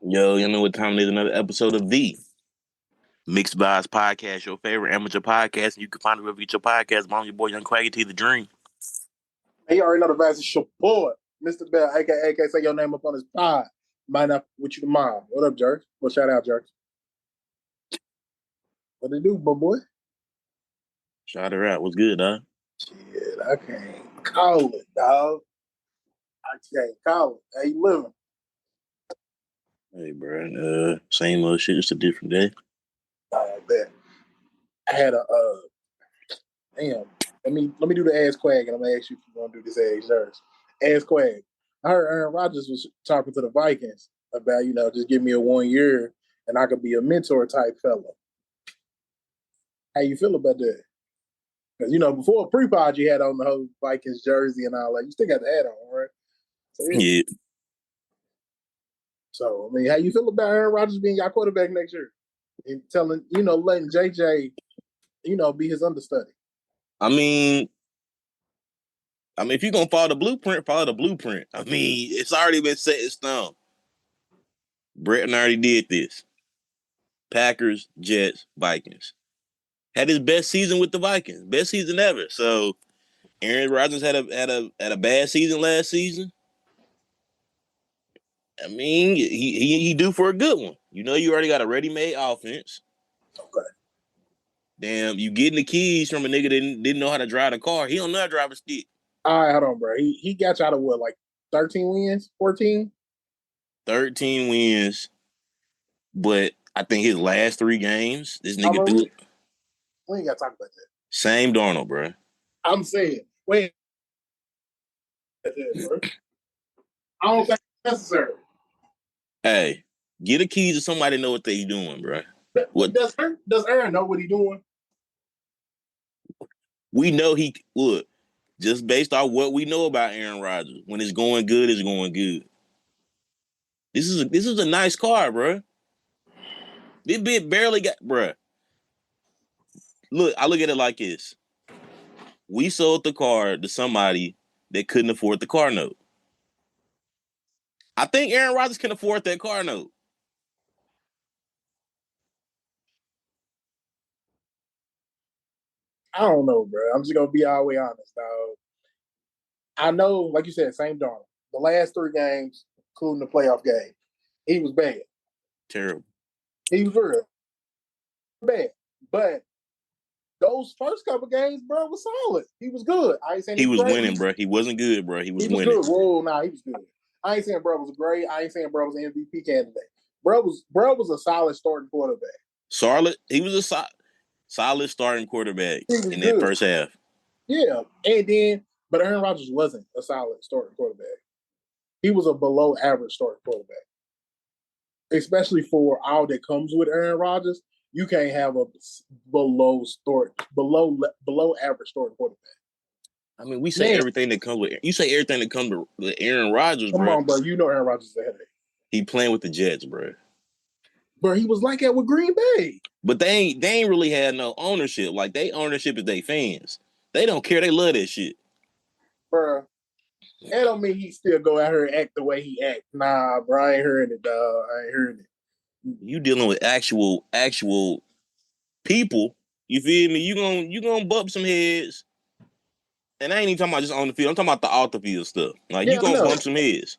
Yo, you know what time it is? Another episode of the Mixed Vibes Podcast, your favorite amateur podcast. And you can find it wherever you get your podcast. I'm your boy, Young Quaggy T, the Dream. Hey, you already know the vast is your boy, Mr. Bell, aka say your name up on his pod. Might not with you tomorrow. What up, Jerk? Well, shout out, Jerk. What it do, boy? Shout her out. What's good, dog? Shit, I can't call it, dog. I can't call it. How you living? Hey, bro. Same old shit, just a different day. I bet. I had a damn. Let me do the ass quag, and I'm gonna ask you if you want to do this ass yours. Ass quag. I heard Aaron Rodgers was talking to the Vikings about, just give me a 1 year and I could be a mentor type fella. How you feel about that? Because, before pre-pod, you had on the whole Vikings jersey and all that. You still got the hat on, right? So, Yeah. So, I mean, how you feel about Aaron Rodgers being your quarterback next year? And letting JJ, be his understudy. I mean, if you're going to follow the blueprint, follow the blueprint. I mean, it's already been set in stone. Bretton already did this. Packers, Jets, Vikings. Had his best season with the Vikings. Best season ever. So, Aaron Rodgers had a bad season last season. I mean, he due for a good one. You already got a ready-made offense. Okay. Damn, you getting the keys from a nigga that didn't know how to drive the car. He don't know how to drive a stick. All right, hold on, bro. He got you out of what, like 13 wins, 14? 13 wins, but I think his last 3 games, this nigga threw it. We ain't got to talk about that. Same Darnold, bro. I'm saying, wait. Bro. I don't think it's necessary. Hey, get the keys to somebody know what they doing, bro. What does Aaron know what he doing? We know he look just based on what we know about Aaron Rodgers. When it's going good, it's going good. This is a nice car, bro. This bit barely got, bro. Look, I look at it like this. We sold the car to somebody that couldn't afford the car note. I think Aaron Rodgers can afford that car note. I don't know, bro. I'm just gonna be all the way honest, dog. I know, like you said, same Darnold. The last 3 games, including the playoff game, he was bad. Terrible. He was real bad. But those first couple games, bro, was solid. He was good. I ain't saying he was great. winning, bro. He wasn't good, bro. He was winning. Good. Whoa, nah, he was good. I ain't saying bro was great. I ain't saying bro was an MVP candidate. Bro was a solid starting quarterback. He was a solid starting quarterback in that first half. Yeah, and then, but Aaron Rodgers wasn't a solid starting quarterback. He was a below average starting quarterback. Especially for all that comes with Aaron Rodgers, you can't have a below average starting quarterback. I mean, we say everything that comes with you say everything that comes with Aaron Rodgers, bro. Come on, bro. You know Aaron Rodgers is a headache. He playing with the Jets, bro. Bro, he was like that with Green Bay. But they ain't really had no ownership. Like, they ownership is they fans. They don't care. They love that shit. Bro, that don't mean he still go out here and act the way he act. Nah, bro, I ain't hearing it, dog. I ain't hearing it. You dealing with actual people. You feel me? You gonna bump some heads. And I ain't even talking about just on the field. I'm talking about the off the field stuff. Like, you gonna bump some heads.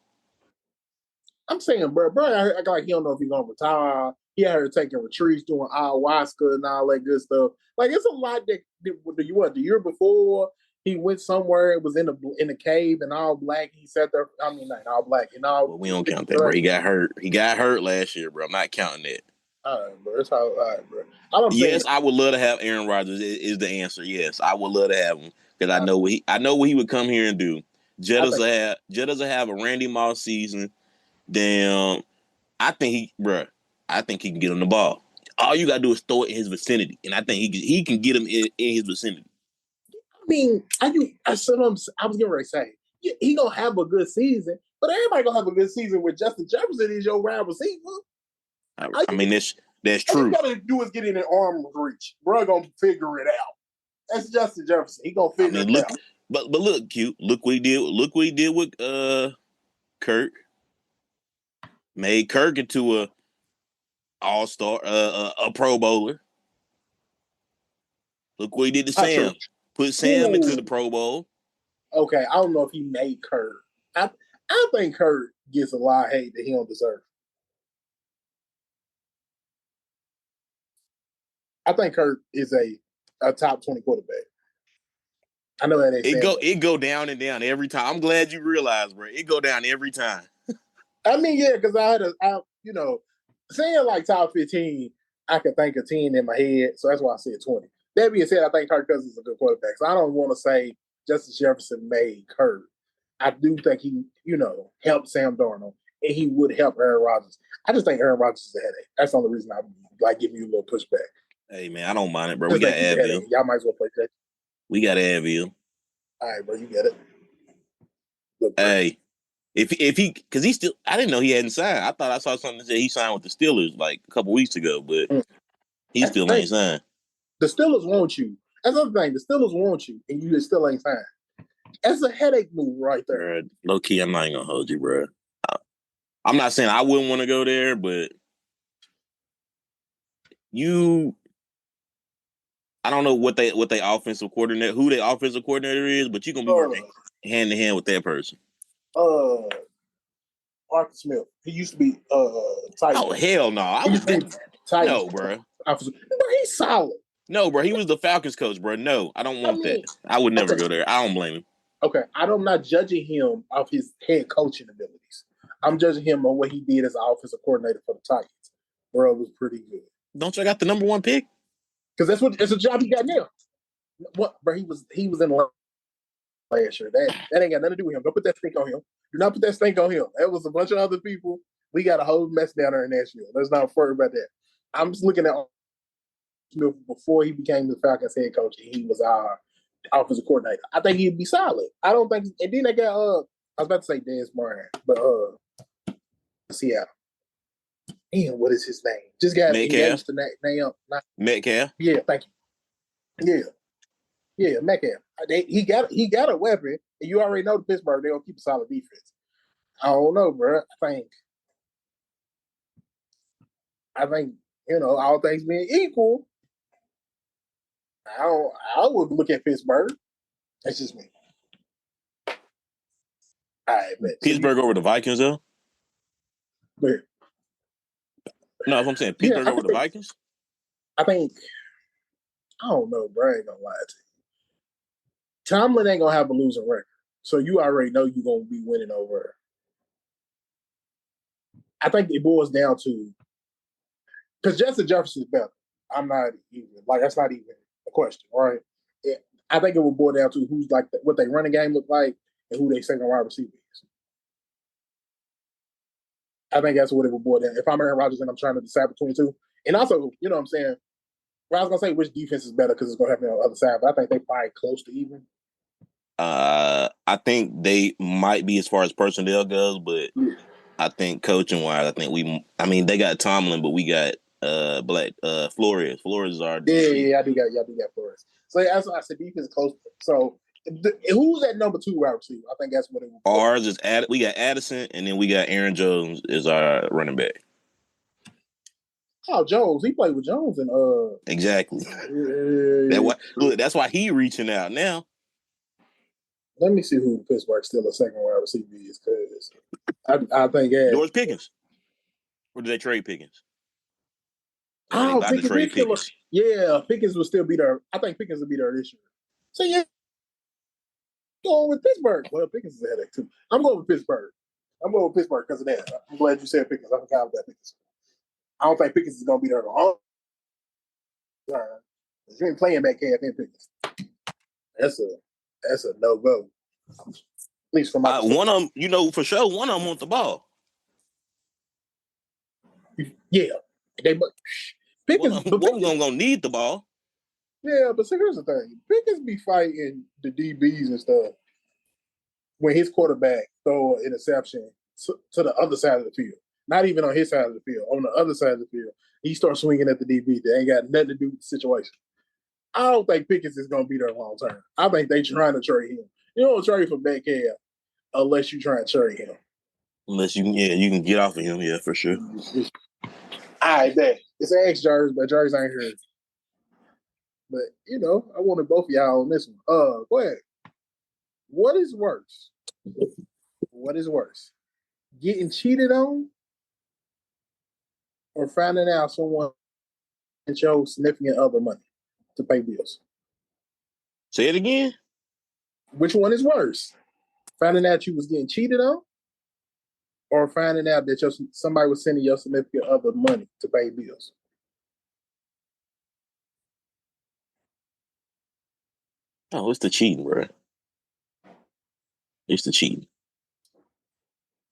I'm saying, bro, I act like he don't know if he's gonna retire. He out here taking retreats, doing ayahuasca and all that good stuff. Like, it's a lot that the year before he went somewhere. It was in a cave and all black. He sat there. I mean, not all black and all. Well, we don't count that, bro. He got hurt. He got hurt last year, bro. I'm not counting that. All right, bro. It's all right, bro. Yes, I would love to have Aaron Rodgers. Is the answer? Yes, I would love to have him because I know what he would come here and do. Jed doesn't have a Randy Moss season. Damn, I think he can get him the ball. All you gotta do is throw it in his vicinity, and I think he can get him in his vicinity. I mean, I was getting ready to say he gonna have a good season, but everybody gonna have a good season with Justin Jefferson is your wide receiver. I mean, that's true. All you gotta do is get in an arm reach. Bro gonna figure it out. That's Justin Jefferson. He gonna figure it out. But look, Q. Look what he did. Look what he did with Kirk. Made Kirk into a all-star, a Pro Bowler. Look what he did to Not true. Sam. Put Sam into the Ooh. Pro Bowl. Okay, I don't know if he made Kurt. I think Kurt gets a lot of hate that he don't deserve. I think Kurt is a top 20 quarterback. I know that ain't saying much. It go down and down every time. I'm glad you realized, bro. It go down every time. I mean, yeah, because saying like top 15, I could think of 10 in my head, so that's why I said 20. That being said, I think Kirk Cousins is a good quarterback, so I don't want to say Justin Jefferson made Kurt. I do think he, helped Sam Darnold, and he would help Aaron Rodgers. I just think Aaron Rodgers is a headache. That's the only reason I'm like giving you a little pushback. Hey man, I don't mind it, bro. We Just got think he's a headache. Advil. Y'all might as well play that. We got Advil. All right, bro, you get it. Look, hey, if he, because he still, I didn't know he hadn't signed. I thought I saw something that said he signed with the Steelers like a couple weeks ago, but he still ain't signed. The Steelers want you. That's another thing. The Steelers want you, and you still ain't signed. That's a headache move right there. Bro, low key, I'm not even gonna hold you, bro. I'm not saying I wouldn't want to go there, but I don't know what they offensive coordinator, who their offensive coordinator is, but you're gonna be working hand in hand with that person. Arthur Smith. He used to be Titan. Oh hell no! I was Titan. No, bro. But he's solid. No, bro. He was the Falcons coach, bro. No, I don't want that. I would never go there. I don't blame him. Okay, I'm not judging him off his head coaching abilities. I'm judging him on what he did as an offensive coordinator for the Titans. Bro, it was pretty good. Don't you got the number one pick? Because it's a job he got now. What, bro? He was in last year. That ain't got nothing to do with him. Don't put that stink on him. Do not put that stink on him. That was a bunch of other people. We got a whole mess down there in Nashville. Let's not worry about that. I'm just looking at before he became the Falcons head coach, and he was our offensive coordinator. I think he'd be solid. I don't think. And then they got I was about to say Dez Bryant, but Seattle. Damn, what is his name? Just got engaged to name. Metcalf. Yeah, thank you. Yeah, Metcalf. He got a weapon, and you already know the Pittsburgh. They're gonna keep a solid defense. I don't know, bro. I think all things being equal, I would look at Pittsburgh. That's just me. All right, man. Pittsburgh over the Vikings, though? Where? No, if I'm saying Pittsburgh over the Vikings? I think, I don't know, bro. I ain't gonna lie to you. Tomlin ain't gonna have a losing record. So you already know you're gonna be winning over. I think it boils down to, because Justin Jefferson is better. I'm not even, that's not even a question, right? I think it will boil down to who's what they running game look like and who they second wide receiver is. I think that's what it will boil down. If I'm Aaron Rodgers and I'm trying to decide between two, and also, you know what I'm saying? Well, I was gonna say which defense is better because it's gonna happen on the other side, but I think they probably close to even. I think they might be as far as personnel goes, but I think coaching wise, they got Tomlin, but we got Flores. Flores is our DC. Yeah, I do got Flores. So that's why I said defense is close. So who's at number 2 wide receiver? I think that's what it will be. Ours is we got Addison, and then we got Aaron Jones is our running back. Oh, Jones. He played with Jones and exactly. That's why he reaching out now. Let me see who Pittsburgh still a second wide receiver is, because I think George Pickens. Or did they trade Pickens? Oh, Pickens. Yeah, Pickens will still be there. I think Pickens will be there this year. So yeah, going with Pittsburgh. Well, Pickens is a headache too. I'm going with Pittsburgh. Because of that. I'm glad you said Pickens. I forgot about Pickens. I don't think Pickens is going to be there long time. You ain't playing Metcalf and Pickens. That's a no-go. At least from my one of them, for sure, one of them want the ball. Yeah. Pickens gonna need the ball. Yeah, but see, here's the thing. Pickens be fighting the DBs and stuff when his quarterback throw an interception to the other side of the field. Not even on his side of the field. On the other side of the field, he starts swinging at the DB. That ain't got nothing to do with the situation. I don't think Pickens is going to be there long term. I think they trying to trade him. You don't trade for Metcalf unless you try and trade him. Unless you can get off of him, yeah, for sure. I bet it's ex Jerz, but Jerz ain't here. But I wanted both of y'all on this one. Go ahead. What is worse? What is worse? Getting cheated on or finding out someone your significant other money to pay bills? Say it again. Which one is worse? Finding out you was getting cheated on or finding out that somebody was sending your significant other money to pay bills? Oh, it's the cheating, bro. It's the cheating.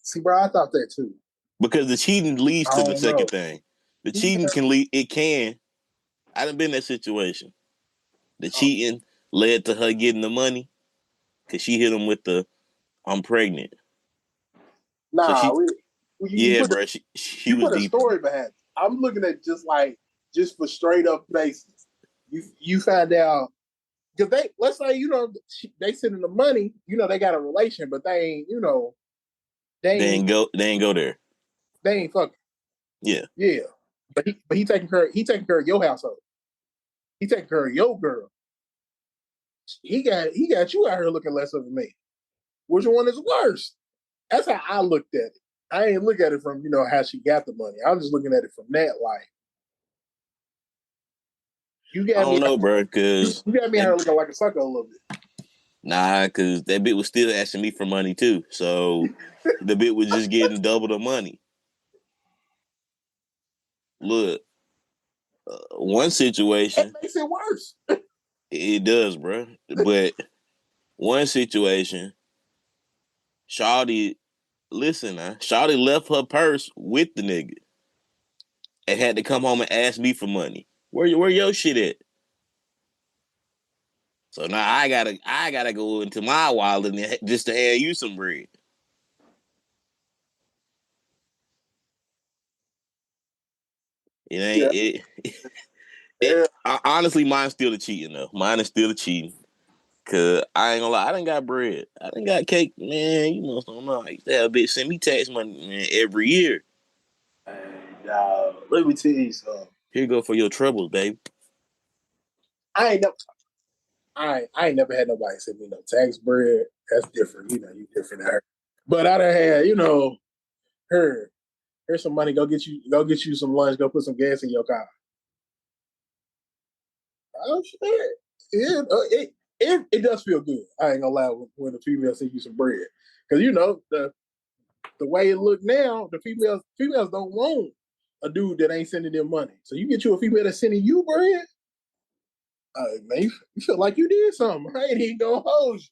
See, bro, I thought that too. Because the cheating leads I to the don't second know. thing. The cheating can lead. It can. I done been in that situation. The cheating led to her getting the money because she hit him with the "I'm pregnant." So Nah, she, you yeah, put bro. She you was put a deep. story behind it. I'm looking at just for straight up basis. You find out because let's say they sending the money. They got a relation, but they ain't they They ain't ain't go. They ain't go there. they ain't fucking. Yeah. Yeah, but he taking care of your household. He taking care of your girl. He got you out here looking less of a man. Which one is worse? That's how I looked at it. I ain't look at it from how she got the money. I was just looking at it from that like you I got me don't know, bro. you, Because you got me out here looking like a sucker a little bit. nah, because that bit was still asking me for money too. So the bit was just getting double the money. Look, one That situation, makes it worse. it does, bro. But one situation, Shawty, listen, Shawty left her purse with the nigga and had to come home and ask me for money. Where your shit at? So now I gotta go into my wallet and just to hand you some bread. It Yeah, ain't it. yeah. Honestly, mine's still the cheating though. Mine is still the cheating. Cause I ain't gonna lie, I done got bread. I done got cake, man. You know something. I used to have a bitch send me tax money, man, every year. Let me tell you something. Here you go for your troubles, baby. I ain't never, I ain't never had nobody send me no tax bread. That's different. You different there. But I done had, her. Here's some money. Go get you some lunch. Go put some gas in your car. Oh shit! It does feel good. I ain't gonna lie when the female send you some bread because the way it look now, the females don't want a dude that ain't sending them money. So you get you a female that's sending you bread. Man, you feel like you did something. I ain't even gonna hold you.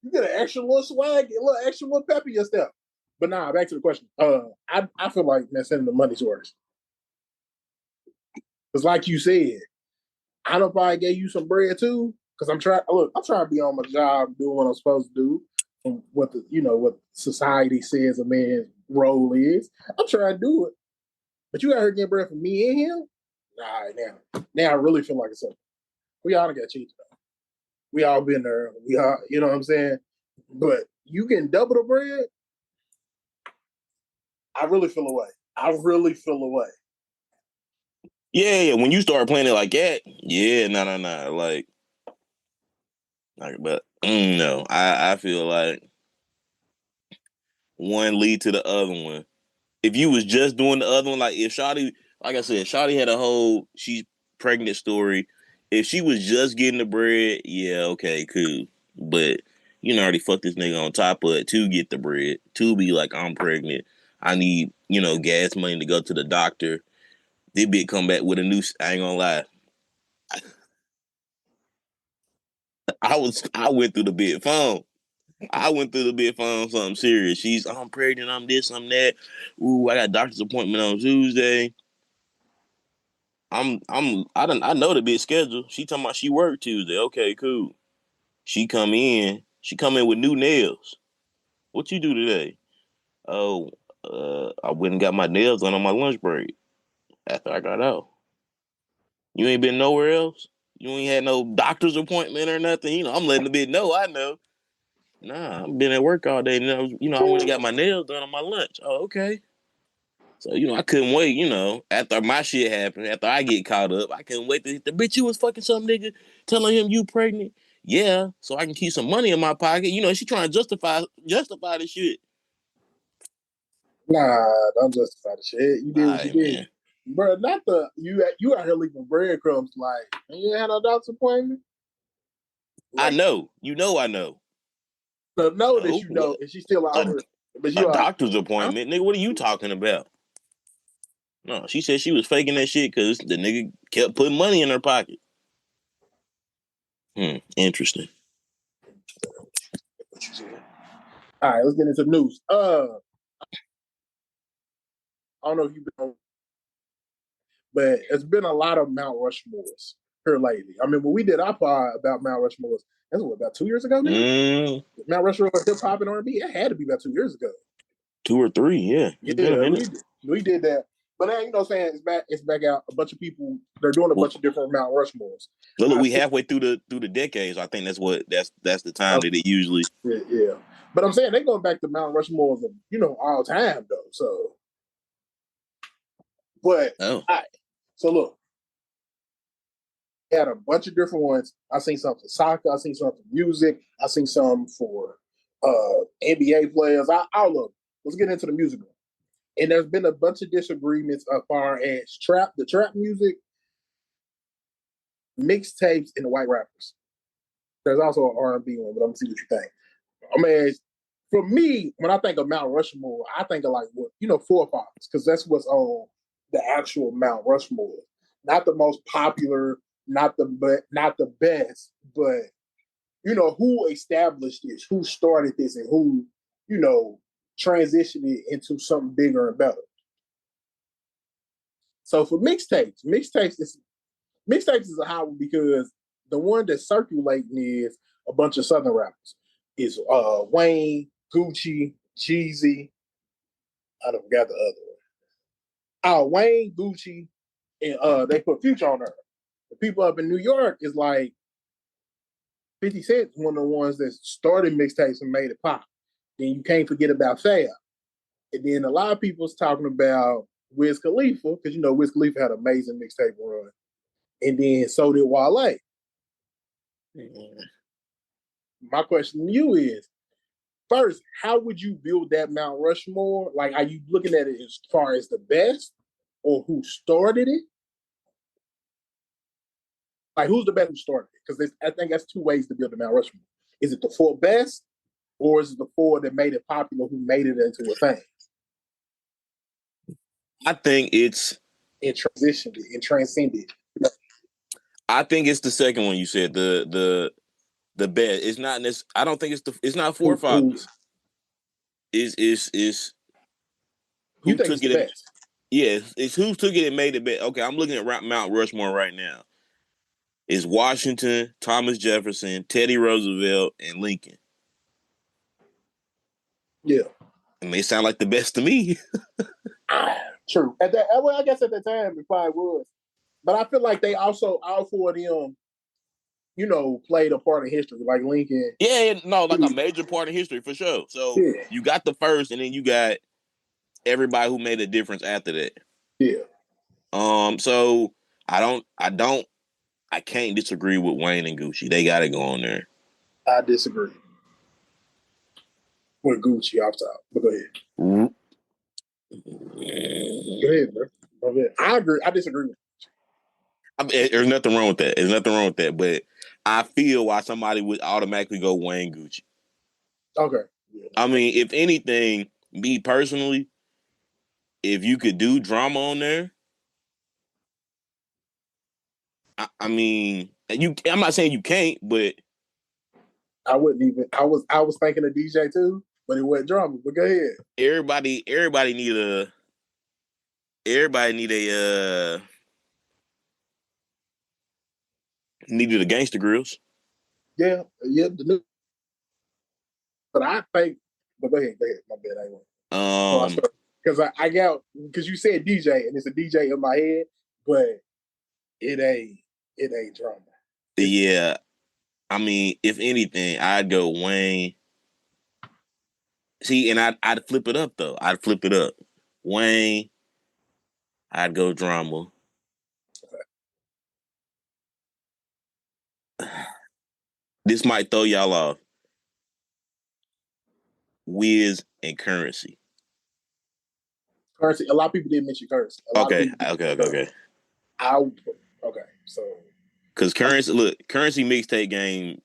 You get an extra little swag, a little extra little pep in your step. But nah, back to the question. I feel like man sending the money's worse. Because like you said, I don't probably gave you some bread too. Because I'm trying to be on my job, doing what I'm supposed to do, and what society says a man's role is. I'm trying to do it. But you got her getting bread from me and him? Nah, now I really feel like it's something. We all got cheated though. We all been there. We all, you know what I'm saying? But you getting double the bread, I really feel away. I really feel away. Yeah. When you start playing it like that, yeah, no. But no, I feel like one lead to the other one. If you was just doing the other one, like if Shawty, like I said, Shawty had a whole she's pregnant story. If she was just getting the bread, yeah, okay, cool. But already fucked this nigga on top of it to get the bread. To be like, I'm pregnant. I need, gas money to go to the doctor. This bitch come back with a new. I ain't gonna lie. I went through the big phone. I went through the big phone something serious. I'm pregnant. I'm this. I'm that. Ooh, I got doctor's appointment on Tuesday. I know the bitch schedule. She talking about she work Tuesday. Okay, cool. She come in with new nails. What you do today? Oh, I went and got my nails done on my lunch break after I got out. You ain't been nowhere else? You ain't had no doctor's appointment or nothing? I'm letting the bitch know I know. Nah, I've been at work all day. I went and got my nails done on my lunch. Oh, okay. So, I couldn't wait, after my shit happened, after I get caught up, I couldn't wait to the bitch you was fucking some nigga telling him you pregnant. Yeah, so I can keep some money in my pocket. She trying to justify the shit. Nah, don't justify the shit. You did All what you right, did. man. Bro, not the you out here leaving breadcrumbs like you ain't had no doctor's appointment. I Like know. I know. to know that No, you know, what? and she's still out A, here. But a you like, doctor's huh? appointment? Nigga, what are you talking about? No, she said she was faking that shit because the nigga kept putting money in her pocket. Interesting. What you said. All right, let's get into the news. I don't know if you've been on, but it's been a lot of Mount Rushmores here lately. I mean, when we did our pod about Mount Rushmores, that's what, about 2 years ago now? Mount Rushmore hip hop and R&B, it had to be about 2 years ago. 2 or 3, yeah. It's been a Yeah, minute. we did that. But then, you know what I'm saying, it's back out. A bunch of people, they're doing a bunch of different Mount Rushmores. Look, we halfway through the decades. I think that's the time that it usually. Yeah. But I'm saying they're going back to Mount Rushmore of, all time though. So, but Oh. so look, they had a bunch of different ones. I seen some for soccer. I seen some for music. I seen some for NBA players. All of them. Let's get into the music one. And there's been a bunch of disagreements as far as the trap music, mixtapes, and the white rappers. There's also an R&B one, but I'm gonna see what you think. I mean, for me, when I think of Mount Rushmore, I think of like forefathers, because that's what's on the actual Mount Rushmore. Not the most popular, not the best, but who established this, who started this, and who transitioned it into something bigger and better. So for mixtapes is a hot one because the one that's circulating is a bunch of Southern rappers. It's Wayne, Gucci, Jeezy. I don't forgot the other one. Wayne, Gucci, and they put Future on there. The people up in New York is like 50 Cent's one of the ones that started mixtapes and made it pop. Then you can't forget about Fab. And then a lot of people's talking about Wiz Khalifa, because Wiz Khalifa had an amazing mixtape run. And then so did Wale. My question to you is, first, how would you build that Mount Rushmore? Like, are you looking at it as far as the best or who started it? Like, who's the best who started it? Because I think that's two ways to build the Mount Rushmore. Is it the four best, or is it the four that made it popular, who made it into a thing? I think it's and transitioned it and transcended. I think it's the second one you said, the best. It's not this. I don't think it's not forefathers. Is You who think it's took the it and best? yeah, it's who took it and made it best. Okay, I'm looking at Mount Rushmore right now. It's Washington, Thomas Jefferson, Teddy Roosevelt, and Lincoln. Yeah. It may sound like the best to me. True. I guess at that time it probably was. But I feel like they also, all four of them, played a part in history, like Lincoln. Yeah, no, like a major part of history for sure. So Yeah. you got the first, and then you got everybody who made a difference after that. Yeah. So I can't disagree with Wayne and Gucci. They got to go on there. I disagree with Gucci off top. But go ahead. Go ahead, bro. Go ahead. I agree. I disagree with There's nothing wrong with that. There's nothing wrong with that. But I feel why somebody would automatically go Wayne Gucci. Okay. Yeah. I mean, if anything, me personally, if you could do drama on there, I mean, I'm not saying you can't, but I wouldn't even. I was thinking of DJ too, but it wasn't drama. But go ahead. everybody need a needed a gangster grills. Yeah. Yeah. But I think. But go ahead. Go ahead. My bad. I ain't because I got because you said DJ and it's a DJ in my head, but it ain't drama. Yeah, I mean, if anything, I'd go Wayne, See, and I'd flip it up though. I'd flip it up. Wayne, I'd go drama. This might throw y'all off. Wiz and Currency. Currency. A lot of people did mention Currency. A lot of people. Okay. Okay. So. Because Currency mixtape game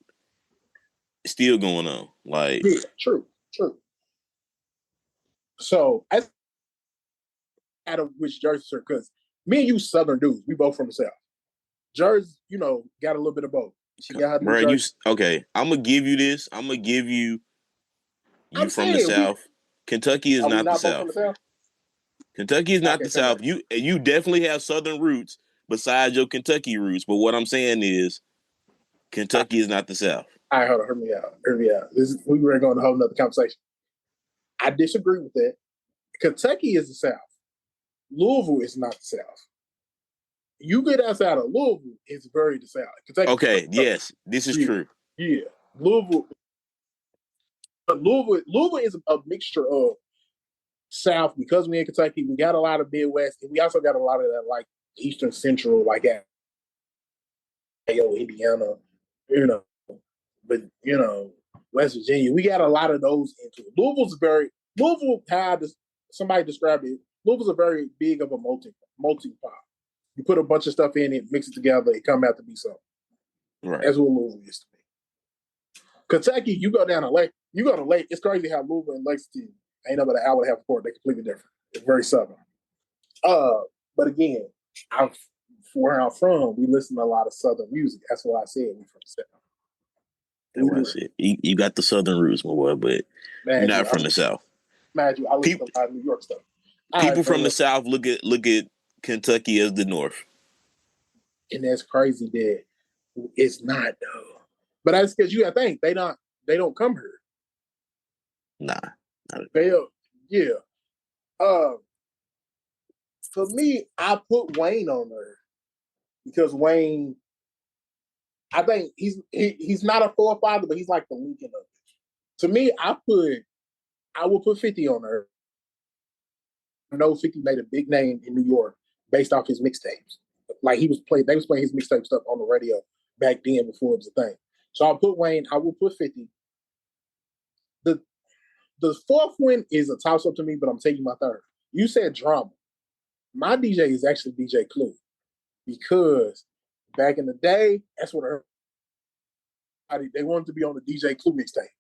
is still going on. Like, yeah, true. So as out of which Jersey, sir, because me and you Southern dudes, we both from the South. Jersey, got a little bit of both. She got her bro, okay. I'm gonna give you this. I'm gonna give you from the South. Kentucky is not the South. Kentucky is not the South. You definitely have Southern roots besides your Kentucky roots. But what I'm saying is, Kentucky is not the South. All right, hold on, hear me out. We were going to hold another conversation. I disagree with that. Kentucky is the South. Louisville is not the South. You get outside of Louisville, it's very the South. Kentucky, okay, yes, this is true. Yeah, Louisville is a mixture of South because we in Kentucky. We got a lot of Midwest, and we also got a lot of that like Eastern Central, like Indiana, but West Virginia. We got a lot of those into it. Louisville. How somebody described it? Louisville's a very big of a multi pot. You put a bunch of stuff in it, mix it together, it come out to be something. Right. That's what Louisville used to be. Kentucky, you go down to Lake. You go to Lake. It's crazy how Louisville and Lexington ain't about an hour and a half apart. They're completely different. It's very southern. But again, where I'm from, we listen to a lot of southern music. That's what I said. We from the South. That's what I said. You got the southern roots, my boy, but you're not from the South. Imagine, I listen to a lot of New York stuff. People from the South look at Kentucky as the North, and that's crazy that it's not though. But that's because you got to think they don't come here. Nah, yeah. For me, I put Wayne on there because Wayne, I think he's not a forefather, but he's like the Lincoln of it. To me, I will put 50 on there. I know 50 made a big name in New York based off his mixtapes. Like they was playing his mixtape stuff on the radio back then before it was a thing. So I'll put Wayne, I will put 50. The fourth one is a toss up to me, but I'm taking my third. You said drama. My DJ is actually DJ Clue because back in the day, that's what they wanted to be on the DJ Clue mixtape.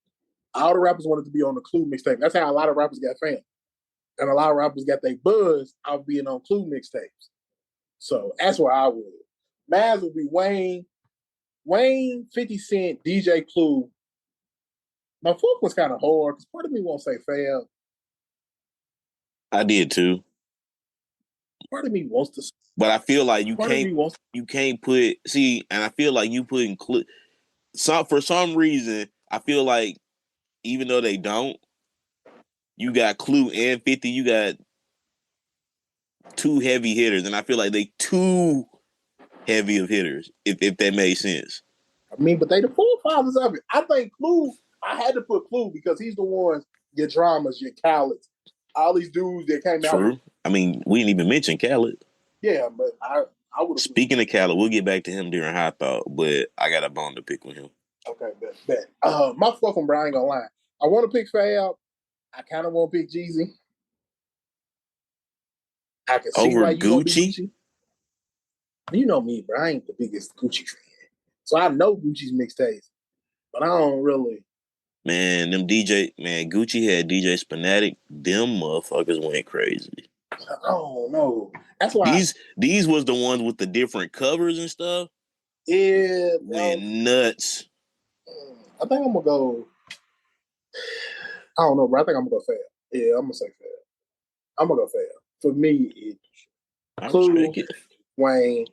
All the rappers wanted to be on the Clue mixtape. That's how a lot of rappers got fans. And a lot of rappers got their buzz out being on Clue mixtapes. So that's where I would. Maz would be Wayne, 50 Cent, DJ Clue. My fourth was kind of hard because part of me won't say Fab. I did too. Part of me wants to, but I feel like you can't put and I feel like you put for some reason I feel like even though they don't, you got Clue and 50, you got two heavy hitters, and I feel like they too heavy of hitters, if that made sense. I mean, but they the forefathers of it. I think Clue, I had to put Clue because he's the ones, your dramas, your Khaled's, all these dudes that came out. True. I mean, we didn't even mention Khaled. Yeah, but I would. Speaking of Khaled, we'll get back to him during High Thought, but I got a bone to pick with him. Okay, bet. My fuck on Brian gonna lie. I want to pick Fab. I kind of want to pick Jeezy. I can see why you Gucci. Want to pick Gucci. You know me, bro. I ain't the biggest Gucci fan. So I know Gucci's mixtapes, but I don't really. Man, Gucci had DJ Spinatic. Them motherfuckers went crazy. I don't know. That's why these was the ones with the different covers and stuff. Yeah, went nuts. I think I'm gonna go. I don't know, bro. I think I'm gonna go Fab. Yeah, I'm gonna say Fab. I'm gonna go Fab. For me, it's Clue, Wayne.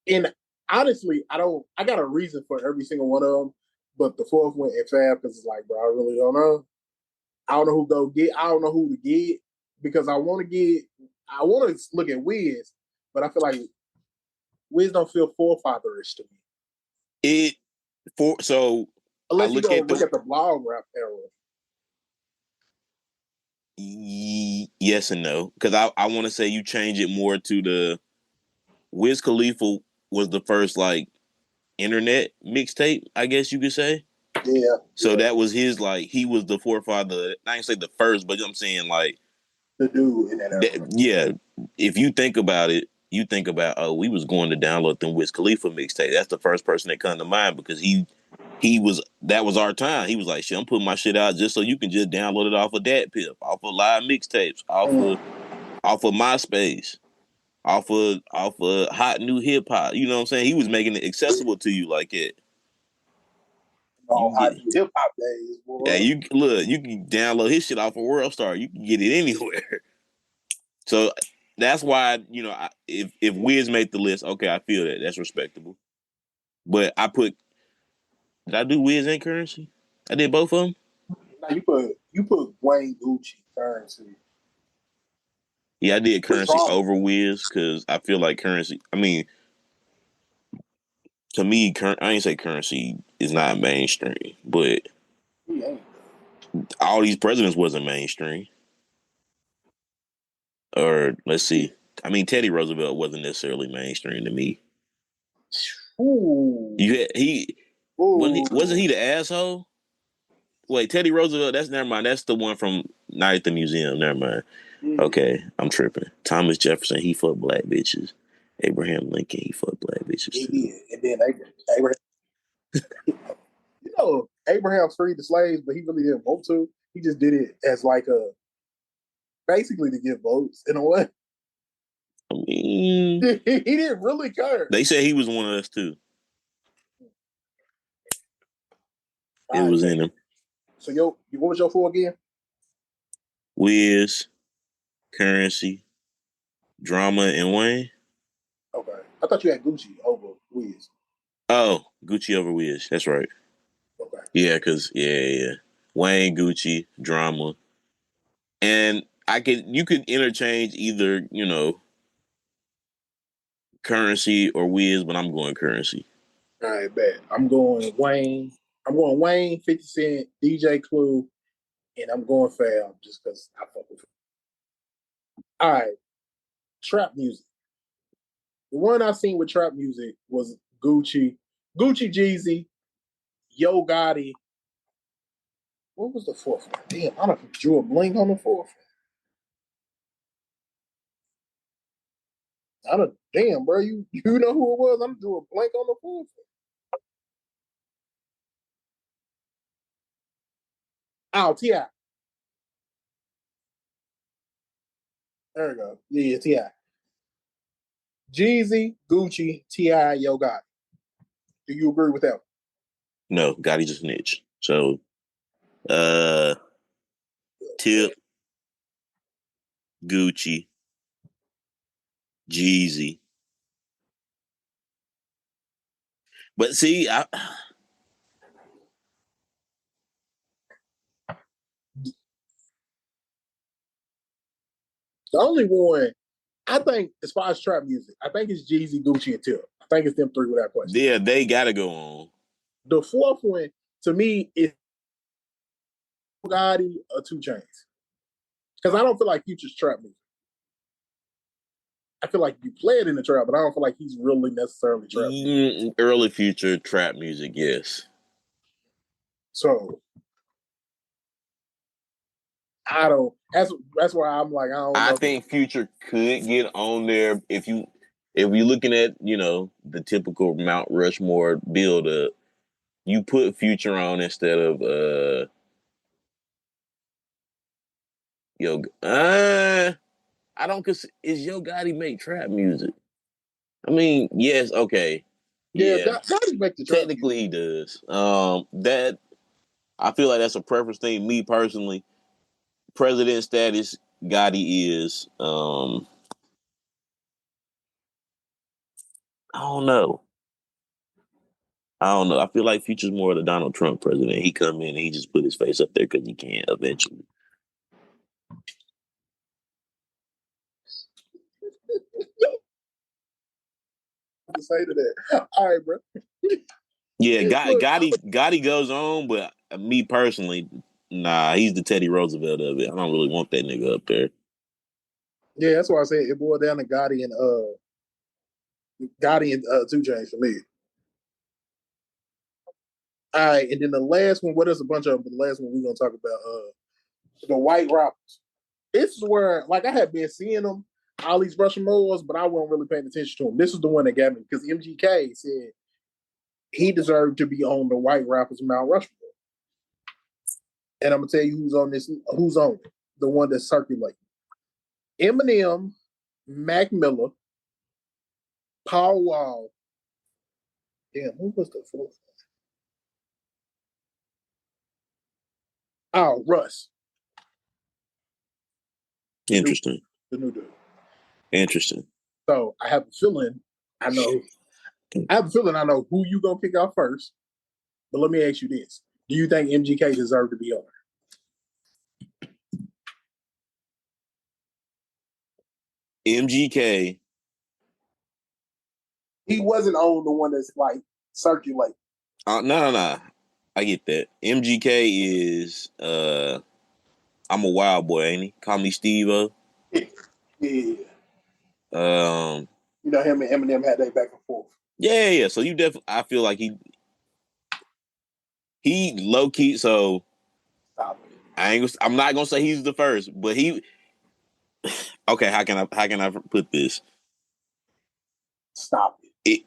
And honestly, I got a reason for every single one of them, but the fourth one and Fab because it's like, bro, I really don't know. I don't know who go get. I don't know who to get because I want to look at Wiz, but I feel like Wiz don't feel forefatherish to me. So I Unless you look go at look the at the blog rap era. yes and no, because I want to say you change it more to the Wiz Khalifa was the first like internet mixtape, I guess you could say. Yeah, So that was his like he was the forefather. I ain't say the first, but I'm saying like the dude in that era. yeah. If you think about it, you think about we was going to download them Wiz Khalifa mixtape. That's the first person that come to mind because he was that was our time. He was like, shit, I'm putting my shit out just so you can just download it off of Dat Pip, off of live mixtapes, off of MySpace, off of hot new hip hop. You know what I'm saying? He was making it accessible to you like it. You Oh, can hot get hip hop days, yeah, boy. you look, you can download his shit off of World Star. You can get it anywhere. So that's why, if Wiz made the list, okay, I feel that. That's respectable. But did I do Wiz and Currency? I did both of them. Now you put Wayne Gucci Currency. Yeah, I did With Currency drama. over Wiz because I feel like Currency. I mean, to me, I ain't say Currency is not mainstream, but He ain't. all these presidents wasn't mainstream. Or let's see. I mean, Teddy Roosevelt wasn't necessarily mainstream to me. Ooh. He Ooh. wasn't he the asshole? Wait, Teddy Roosevelt. That's never mind. That's the one from Night at the Museum. Never mind. Yeah. Okay, I'm tripping. Thomas Jefferson. He fucked black bitches. Abraham Lincoln. He fucked black bitches He too. did. And then Abraham, Abraham freed the slaves, but he really didn't want to. He just did it as like basically to get votes in a way. I mean, He didn't really care. they said he was one of us too. It All right, was man. in him. So what was your four again? Wiz, Currency, Drama, and Wayne. Okay. I thought you had Gucci over Wiz. Oh, Gucci over Wiz. That's right. Okay. Yeah, cause yeah. Wayne, Gucci, Drama, and you could interchange either Currency or Wiz, but I'm going Currency. All right, bet. I'm going Wayne. I'm going Wayne, 50 Cent, DJ Clue, and I'm going Fab just because I fuck with him. All right. Trap music. The one I seen with trap music was Gucci Jeezy, Yo Gotti. What was the fourth one? Damn, I don't drew a blank on the fourth. I don't damn, bro. You know who it was? I'm drew a blank on the fourth. Oh, T.I. There we go. Yeah, T.I. Jeezy, Gucci, T.I., Yo Gotti. Do you agree with that? No, Gotti just snitch. So, uh, Tip, Gucci, Jeezy. But see, The only one I think, as far as trap music, I think it's Jeezy, Gucci, and Tip. I think it's them three without question. yeah, they gotta go on. The fourth one, to me, is Gotti or Two Chains. Because I don't feel like Future's trap music. I feel like you play it in the trap, but I don't feel like he's really necessarily trap music. Early future trap music, yes. So I don't. That's why I'm like I don't I know. think Future could get on there if you're looking at the typical Mount Rushmore build up. You put Future on instead of Yo. I don't cause is Yo Gotti make trap music? I mean, yes, okay, Yeah, yeah. Gotti make the trap music. Technically, he does. That I feel like that's a preference thing. Me personally, president status, Gotti is. I don't know. I don't know. I feel like Future's more of the Donald Trump president. He come in and he just put his face up there because he can eventually. To say to that. All right, bro. Yeah, Look, Gotti goes on, but me personally, nah, he's the Teddy Roosevelt of it. I don't really want that nigga up there. yeah, that's why I said it boiled down to Gotti and 2 Chainz for me. All right, and then the last one, what is a bunch of them? But the last one we're gonna talk about the white rappers. This is where, like, I had been seeing them, all these Rushmores, but I wasn't really paying attention to them. This is the one that got me because MGK said he deserved to be on the white rappers Mount Rushmore. And I'm gonna tell you who's on it, the one that's circulating. Eminem, Mac Miller, Paul Wall. Damn, who was the fourth? Oh, Russ. Interesting. The new dude. Interesting. So I have a feeling I know. I have a feeling I know who you gonna kick out first. But let me ask you this: do you think MGK deserved to be on? MGK. He wasn't on the one that's like circulate. No. I get that. MGK is I'm a wild boy, ain't he? Call me Steve-O. Yeah. Um You know, him and Eminem had that back and forth. yeah. So you definitely I feel like he low key, so Stop it. I'm not gonna say he's the first, but he okay, how can I put this? Stop it.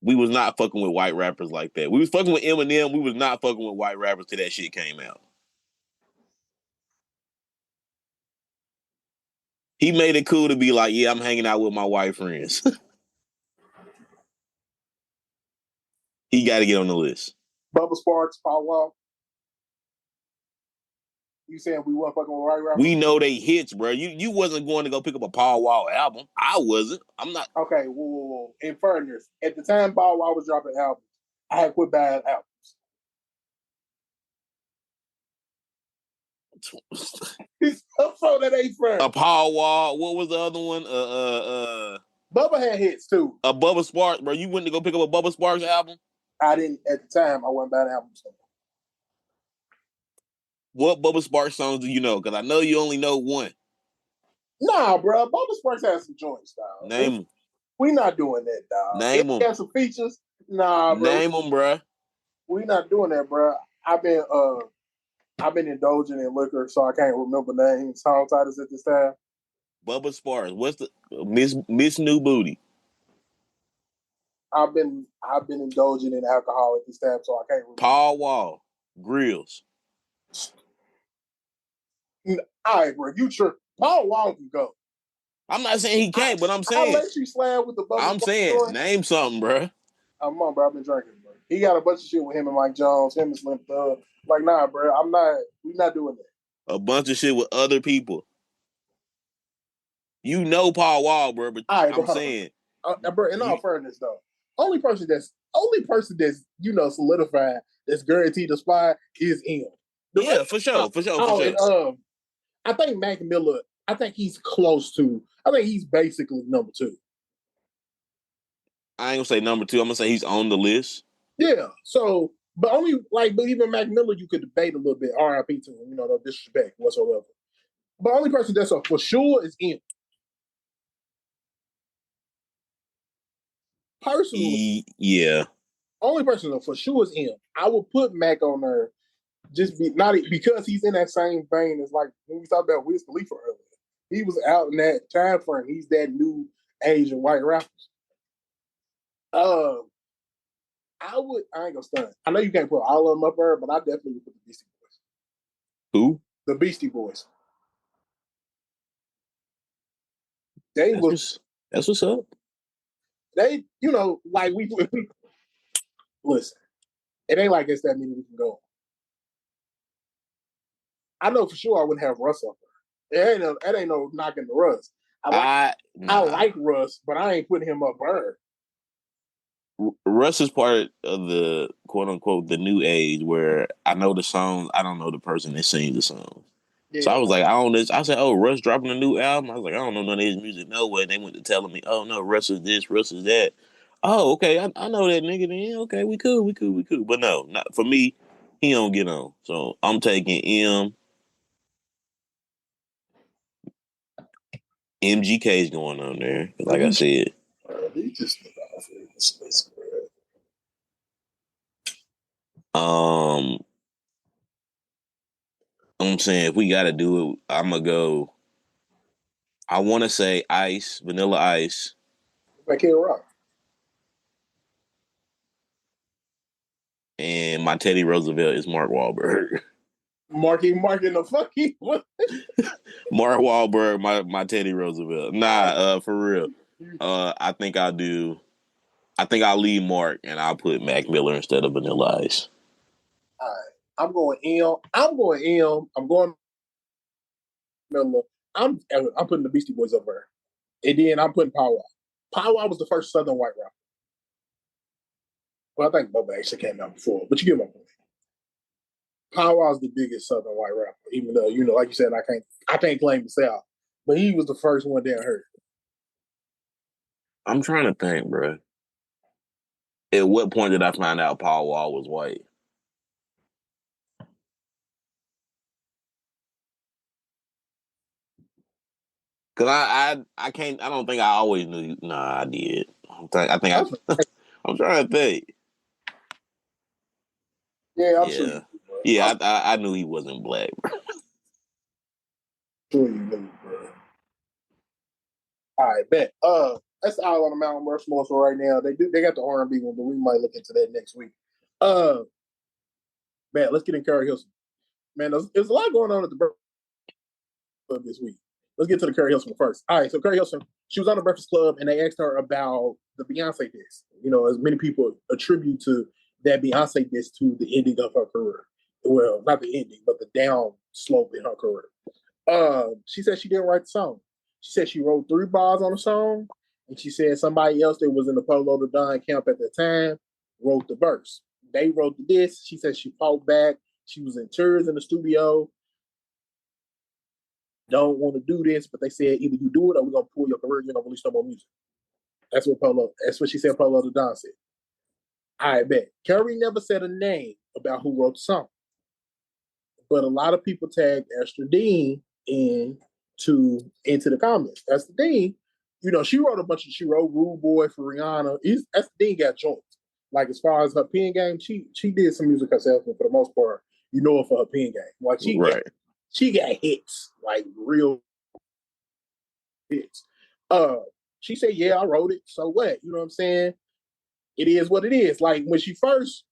We was not fucking with white rappers like that. We was fucking with Eminem. We was not fucking with white rappers till that shit came out. He made it cool to be like, yeah, I'm hanging out with my white friends. He got to get on the list. Bubba Sparks, Paul Wall. You saying we weren't fucking with white rappers? We know they hits, bro. You wasn't going to go pick up a Paul Wall album. I wasn't. I'm not. Okay, whoa. In fairness, at the time Paul Wall was dropping albums, I had quit buying albums. So that ain't fair. A Paul Wall. What was the other one? Bubba had hits too. A Bubba Sparks, bro. You went to go pick up a Bubba Sparks album? I didn't at the time. I wasn't buying albums. What Bubba Sparks songs do you know? Because I know you only know one. Nah, bro. Bubba Sparks has some joints, dog. Name them. We not doing that, dog. Name them. Got some features. Nah, bro. Name them, bro. We not doing that, bro. I've been indulging in liquor, so I can't remember names, song titles at this time. Bubba Sparks. What's the Miss New Booty? I've been indulging in alcohol at this time, so I can't remember. Paul Wall. Grills. All right, bro. You sure? Paul Wall can go. I'm not saying he can't, but I'm saying. I'll let you slab with the Bubba. I'm saying, story. Name something, bro. I'm on, bro. I've been drinking, bro. He got a bunch of shit with him and Mike Jones, him and Slim Thug. Like, nah, bro. We not doing that. A bunch of shit with other people. You know Paul Wall, bro, but right, I'm saying. Bro, in all fairness, though, only person that's solidified that's guaranteed to spy is him. Yeah, for sure. And, I think Mac Miller. I think he's close to. I think he's basically number 2. I ain't gonna say number 2. I'm gonna say he's on the list. Yeah. So, but even Mac Miller, you could debate a little bit. R.I.P. to him. No disrespect whatsoever. But only person that's for sure is him. Personally, yeah. Only person for sure is him. I would put Mac on there not because he's in that same vein as like when we talked about Wiz Khalifa earlier. He was out in that time frame. He's that new Asian white rapper. I ain't gonna stunt. I know you can't put all of them up there, but I definitely would put the Beastie Boys. Who? The Beastie Boys. That's what's up. They, like we listen. It ain't like it's that many we can go on. I know for sure I wouldn't have Russ up there. It ain't no knocking the Russ. I like Russ, but I ain't putting him up there. Russ is part of the quote unquote the new age where I know the songs, I don't know the person that sings the songs. Yeah. So I was like, I said, oh, Russ dropping a new album. I was like, I don't know none of his music, no way. They went to telling me, oh no, Russ is this, Russ is that. Oh, okay. I know that nigga then. Okay, we cool. But no, not for me. He don't get on. So I'm taking MGK's going on there. Like I said. He just off this, Um, I'm saying if we got to do it, I'm gonna go. I want to say Ice, Vanilla Ice, like Kid Rock. and my Teddy Roosevelt is Mark Wahlberg. Marky the fucking what? Mark Wahlberg, my Teddy Roosevelt. For real. I think I'll do. I think I'll leave Mark and I'll put Mac Miller instead of Vanilla Ice. All right. I'm going M. I'm going Miller. I'm putting the Beastie Boys up there. And then I'm putting Power. Power was the first Southern white rapper. Well, I think Bubba actually came out before, but you get my point. Power was the biggest Southern white rapper, even though, like you said, I can't claim the South. But he was the first one down here. I'm trying to think, bro. At what point did I find out Paul Wall was white? Cause I can't. I don't think I always knew. Nah, I did. I'm trying to think. Yeah, I'm sure Yeah, you knew, bro. yeah. I knew he wasn't black. Bro. Sure you knew, bro. All right, bet. That's all on the Mount Rushmore. So right now they got the R&B one, but we might look into that next week. Man, let's get in Curry Hilson. Man, there's a lot going on at the Breakfast Club this week. Let's get to the Curry Hilson first. All right, so Curry Hilson, she was on the Breakfast Club and they asked her about the Beyonce diss. As many people attribute to that Beyonce diss to the ending of her career. Well, not the ending, but the down slope in her career. She said she didn't write the song. She said she wrote 3 bars on the song, and she said somebody else that was in the Polo to Don camp at the time wrote the verse. They wrote the diss. She said she fought back. She was in tears in the studio. Don't want to do this, but they said either you do it or we're gonna pull your career. You're gonna release no more music. That's what she said. Polo to Don said. I bet. Curry never said a name about who wrote the song, but a lot of people tagged Esther Dean into the comments. Esther Dean, she wrote she wrote Rude Boy for Rihanna. Esther Dean got joints. Like as far as her pen game, she did some music herself, but for the most part, you know her for her pen game. Like Right. she got hits, like real hits. She said, "Yeah, I wrote it. So what? You know what I'm saying? It is what it is." Like when she first,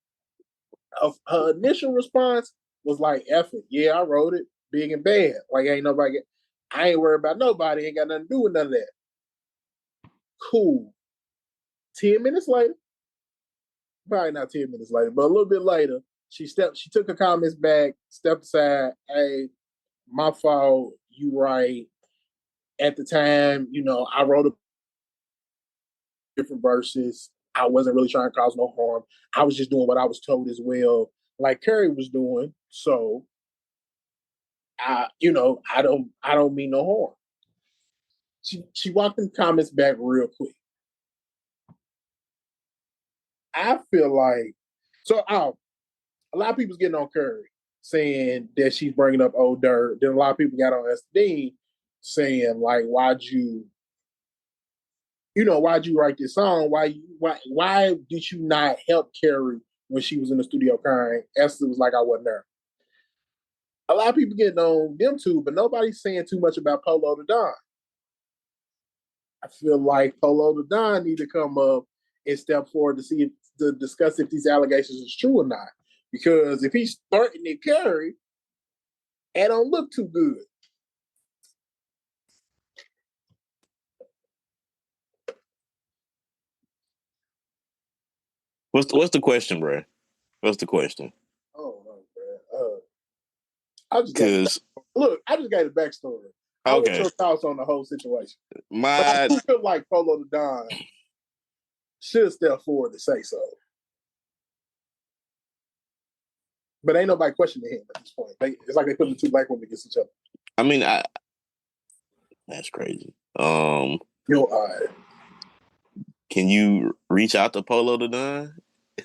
her initial response was like, "F it. Yeah, I wrote it. Big and bad. Like ain't nobody. I ain't worried about nobody. Ain't got nothing to do with none of that." Cool. 10 minutes later, probably not 10 minutes later, but a little bit later, she took her comments back, stepped aside. Hey, my fault. You right. At the time, I wrote a different verses. I wasn't really trying to cause no harm. I was just doing what I was told as well, like Curry was doing. So I don't mean no harm. She walked the comments back real quick. I feel like a lot of people's getting on Curry saying that she's bringing up old dirt. Then a lot of people got on SD saying like, why'd you write this song? Why did you not help Carrie when she was in the studio crying? Esther was like, I wasn't there. A lot of people getting on them too, but nobody's saying too much about Polo to Don. I feel like Polo to Don need to come up and step forward to discuss if these allegations is true or not. Because if he's threatening Carrie, it don't look too good. What's the question, bro? What's the question? Oh no, bro. I just got Because I just got a backstory. I want okay, your thoughts on the whole situation. But I my do feel like Polo to Don should step forward to say so. But ain't nobody questioning him at this point. It's like they put the 2 black women against each other. I mean, that's crazy. Yo, Can you reach out to Polo the Don? You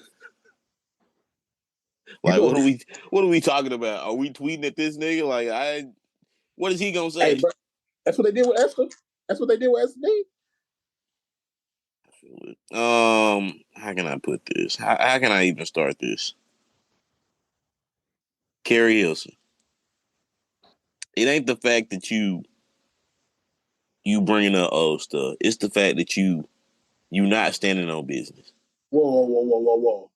Like, doing? what are we talking about? Are we tweeting at this nigga? Like, what is he gonna Hey, say? bro, that's what they did with Esther. That's what they did with SD. How can I put this? How can I even start this? Carrie Hilson. It ain't the fact that you bringing up old stuff. It's the fact that you not standing on business. Whoa.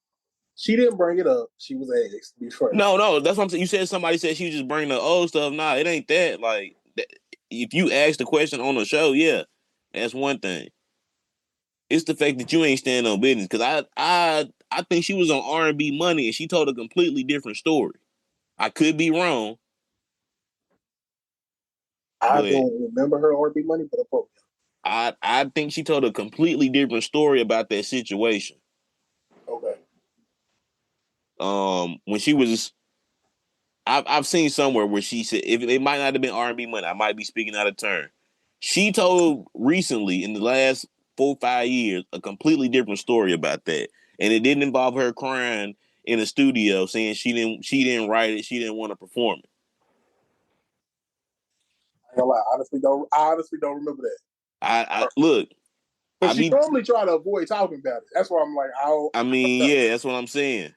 She didn't bring it up. She was asked to be fair. No, that's what I'm saying. You said somebody said she was just bringing the old stuff. Nah, it ain't that. Like, if you ask the question on the show, yeah, that's one thing. It's the fact that you ain't standing on business. Because I think she was on R&B Money and she told a completely different story. I could be wrong, I but don't remember her R&B money, but appropriate. I think she told a completely different story about that situation. Okay. When she was, I've seen somewhere where she said if it might not have been R&B Money, I might be speaking out of turn. She told recently in the last 4 or 5 years a completely different story about that, and it didn't involve her crying in a studio saying she didn't write it, she didn't want to perform it. I ain't gonna lie. I honestly don't remember that. I look, But I she be, normally try to avoid talking about it. That's why I'm like, I I don't mean, know. yeah, that's what I'm saying.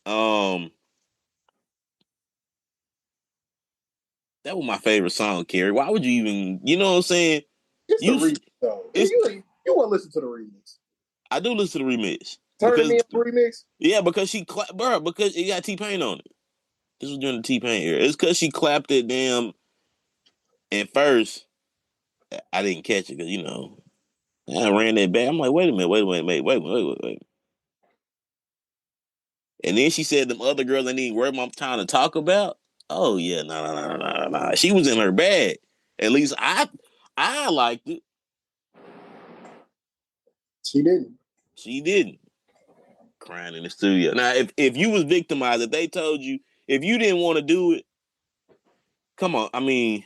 Um, that was my favorite song, Carrie. Why would you even, you know what I'm saying? It's the You, remix though. it's, You want to listen to the remix? I do listen to the remix Turn because, Me Up remix. yeah, because bro, because it got T-Pain on it. This was during the T-Pain era. It's because she clapped it damn at first. I didn't catch it because, I ran that back. I'm like, wait a minute, wait. And then she said them other girls I need worth my time to talk about. Oh yeah, no. She was in her bag. At least I liked it. She didn't. She didn't. Crying in the studio. Now, if you was victimized, if they told you, if you didn't want to do it, come on. I mean,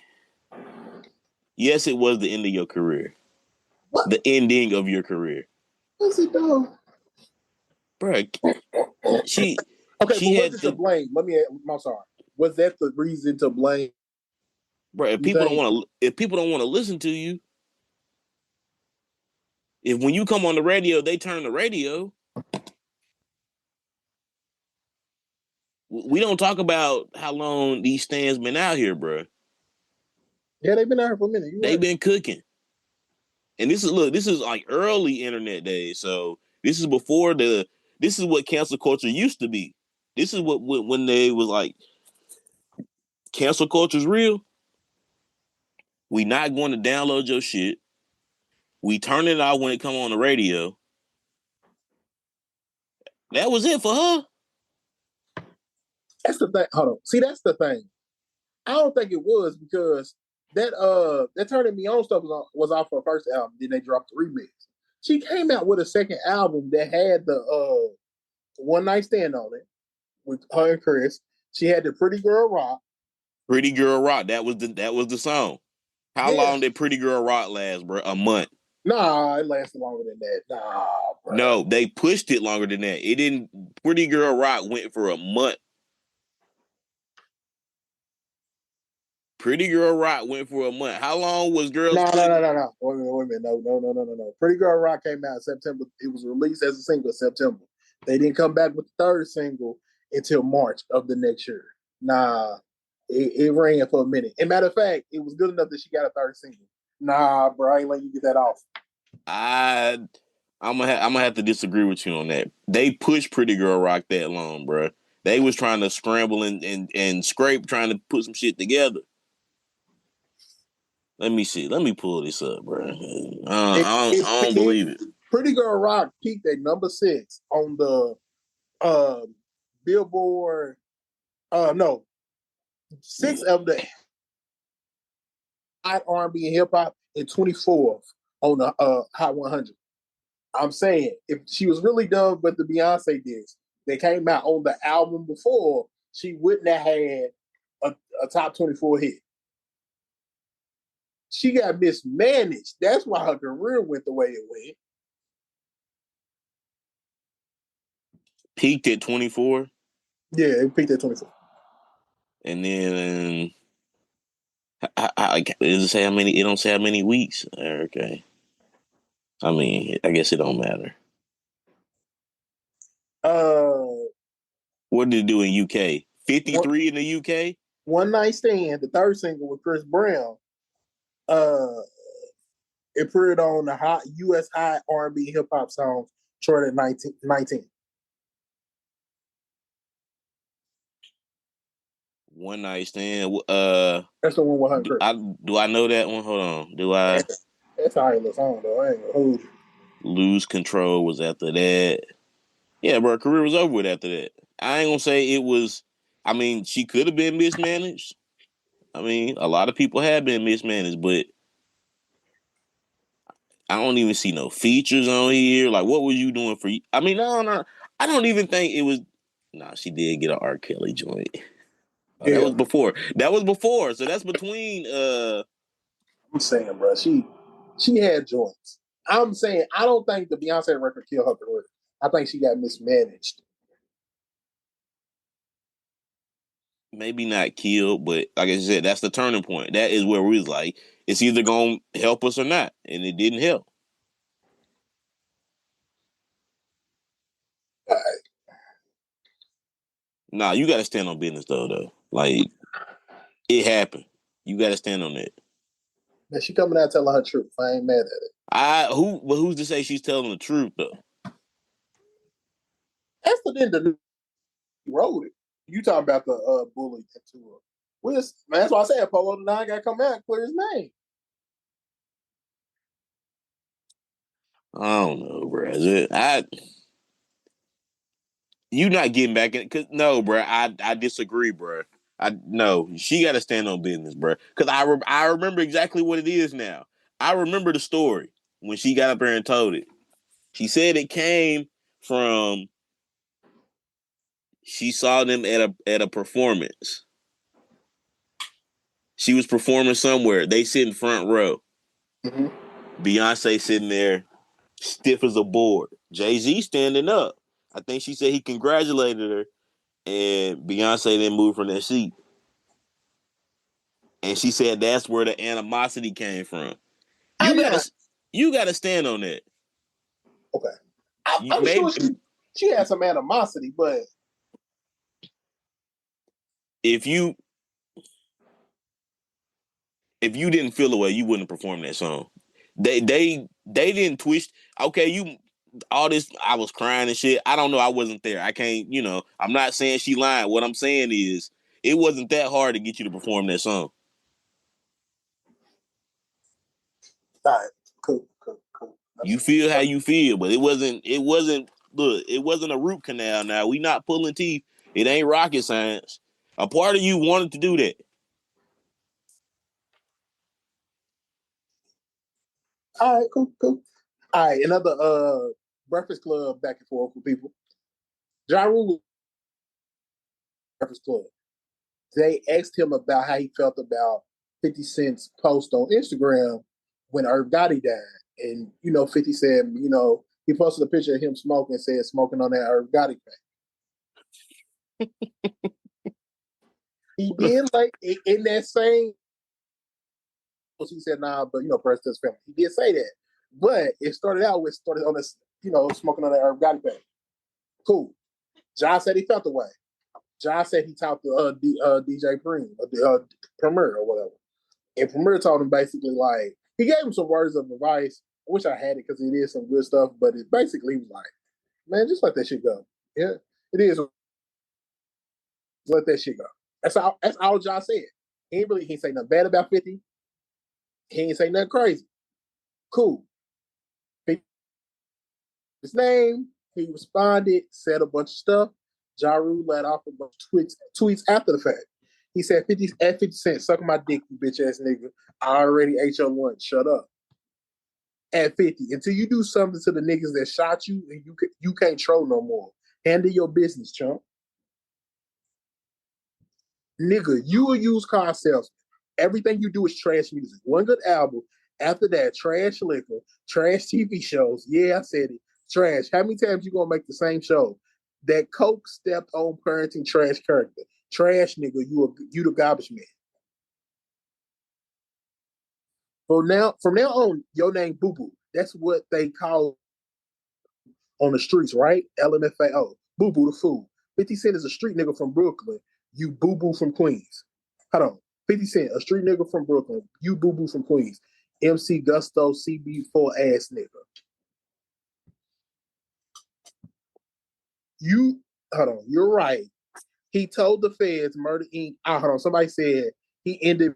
yes, it was the end of your career. What The ending of your career. was it though? Bro, she Okay, but she was had it to the blame? I'm sorry. Was that the reason to blame? bro. You think? If people don't want to listen to you, if when you come on the radio, they turn the radio. We don't talk about how long these stands been out here, bro. Yeah, they've been out here for a minute. You're They've right. been cooking, and this is like early internet days. So this is what cancel culture used to be. This is what when they was like cancel culture's real. We not going to download your shit. We turn it out when it come on the radio. That was it for her. That's the thing. Hold on. See, that's the thing. I don't think it was because that turning me on stuff was off her first album. Then they dropped the remix. She came out with a second album that had the One Night Stand on it with her and Chris. She had the Pretty Girl Rock. Pretty Girl Rock. That was the song. How Yeah. long did Pretty Girl Rock last, bro? A month. Nah, it lasted longer than that. Nah, bro. No, they pushed it longer than that. It didn't. Pretty Girl Rock went for a month. Pretty Girl Rock went for a month. How long was Girls No, no, no, Ugly? no, no. Wait a minute. No. Pretty Girl Rock came out in September. It was released as a single in September. They didn't come back with the third single until March of the next year. Nah, it ran for a minute. And matter of fact, it was good enough that she got a third single. Nah, bro, I ain't letting you get that off. I I'm gonna have to disagree with you on that. They pushed Pretty Girl Rock that long, bro. They was trying to scramble and scrape, trying to put some shit together. Let me see. Let me pull this up, bro. I don't believe it. Pretty Girl Rock peaked at number 6 on the uh, Billboard. No, 6 of the hot R&B and hip hop, and 24th on the Hot 100. I'm saying if she was really done with the Beyonce disc that came out on the album before, she wouldn't have had a top 24 hit. She got mismanaged. That's why her career went the way it went. peaked at 24. Yeah, it peaked at 24. And then does it say how many? It don't say how many weeks. Okay. I mean, I guess it don't matter. What did it do in UK? 53 in the UK? One Night Stand, the third single with Chris Brown. It appeared on the hot US hot R&B hip hop songs chart at 19. One Night Stand. That's the one with her. Do I know that one? Hold on. Do I? That's how it looks on though. I ain't gonna hold you. Lose Control was after that. Yeah, bro, her career was over with after that. I ain't gonna say it was. I mean, she could have been mismanaged. I mean, a lot of people have been mismanaged, but I don't even see no features on here. Like, what was you doing for? I mean, no. I don't even think it was. Nah, she did get an R. Kelly joint. Oh, that Yeah, was before. That was before. So that's between. I'm saying, bro, she had joints. I'm saying I don't think the Beyonce record killed her career. I think she got mismanaged. Maybe not killed, but like I said, that's the turning point. That is where we was like, it's either gonna help us or not, and it didn't help. Nah, you got to stand on business though. Like it happened. You got to stand on it. And she coming out telling her truth. I ain't mad at it. But who's to say she's telling the truth though? That's the end of wrote it. You talking about the bully into her. Man, that's why I said Polo the Nine got to come out and clear his name. I don't know, bro. You not getting back in? Cause no, bro. I disagree, bro. No. She got to stand on business, bro. Cause I remember exactly what it is now. I remember the story when she got up there and told it. She said it came from she saw them at a performance. She was performing somewhere. They sit in front row. Mm-hmm. Beyonce sitting there stiff as a board. Jay-Z standing up. I think she said he congratulated her, and Beyonce then moved from that seat. And she said that's where the animosity came from. You gotta stand on that. Okay. I'm sure she had some animosity, but if you didn't feel the way, you wouldn't perform that song. They didn't twist. Okay, you all this. I was crying and shit. I don't know. I wasn't there. I can't. I'm not saying she lying. What I'm saying is, it wasn't that hard to get you to perform that song. all right, cool. You feel how you feel, but it wasn't. Look, it wasn't a root canal. Now we not pulling teeth. It ain't rocket science. A part of you wanted to do that. All right, cool. All right, another Breakfast Club back and forth with people. Ja Rule Breakfast Club. They asked him about how he felt about 50 Cent's post on Instagram when Irv Gotti died. And, 50 said, he posted a picture of him smoking and said smoking on that Irv Gotti pack. He did like in that same he said, nah, but press this family. He did say that. But it started on this, smoking on that Irv Gotti pack. Cool. John said he felt the way. John said he talked to DJ Premier or whatever. And Premier told him basically like he gave him some words of advice. I wish I had it because it is some good stuff, but it basically was like, man, just let that shit go. Yeah, it is. Let that shit go. That's all John said. He ain't say nothing bad about 50. He ain't say nothing crazy. Cool. His name. He responded, said a bunch of stuff. Ja Rule let off a bunch of tweets after the fact. He said 50 Cent, suck my dick, you bitch ass nigga. I already ate your lunch. Shut up. At 50. Until you do something to the niggas that shot you, and you can't troll no more. Handle your business, chump. Nigga, you a used car salesman. Everything you do is trash music. One good album. After that, trash liquor, trash TV shows. Yeah, I said it. Trash. How many times you gonna make the same show? That Coke stepped on parenting trash character. Trash nigga, you the garbage man. From now on, your name Boo Boo. That's what they call on the streets, right? LMFAO. Boo Boo the fool. 50 Cent is a street nigga from Brooklyn. You Boo Boo from Queens. Hold on. 50 Cent, a street nigga from Brooklyn. You Boo Boo from Queens. MC Gusto, CB4 ass nigga. You, hold on, you're right. He told the feds Murder Inc. Hold on, somebody said he ended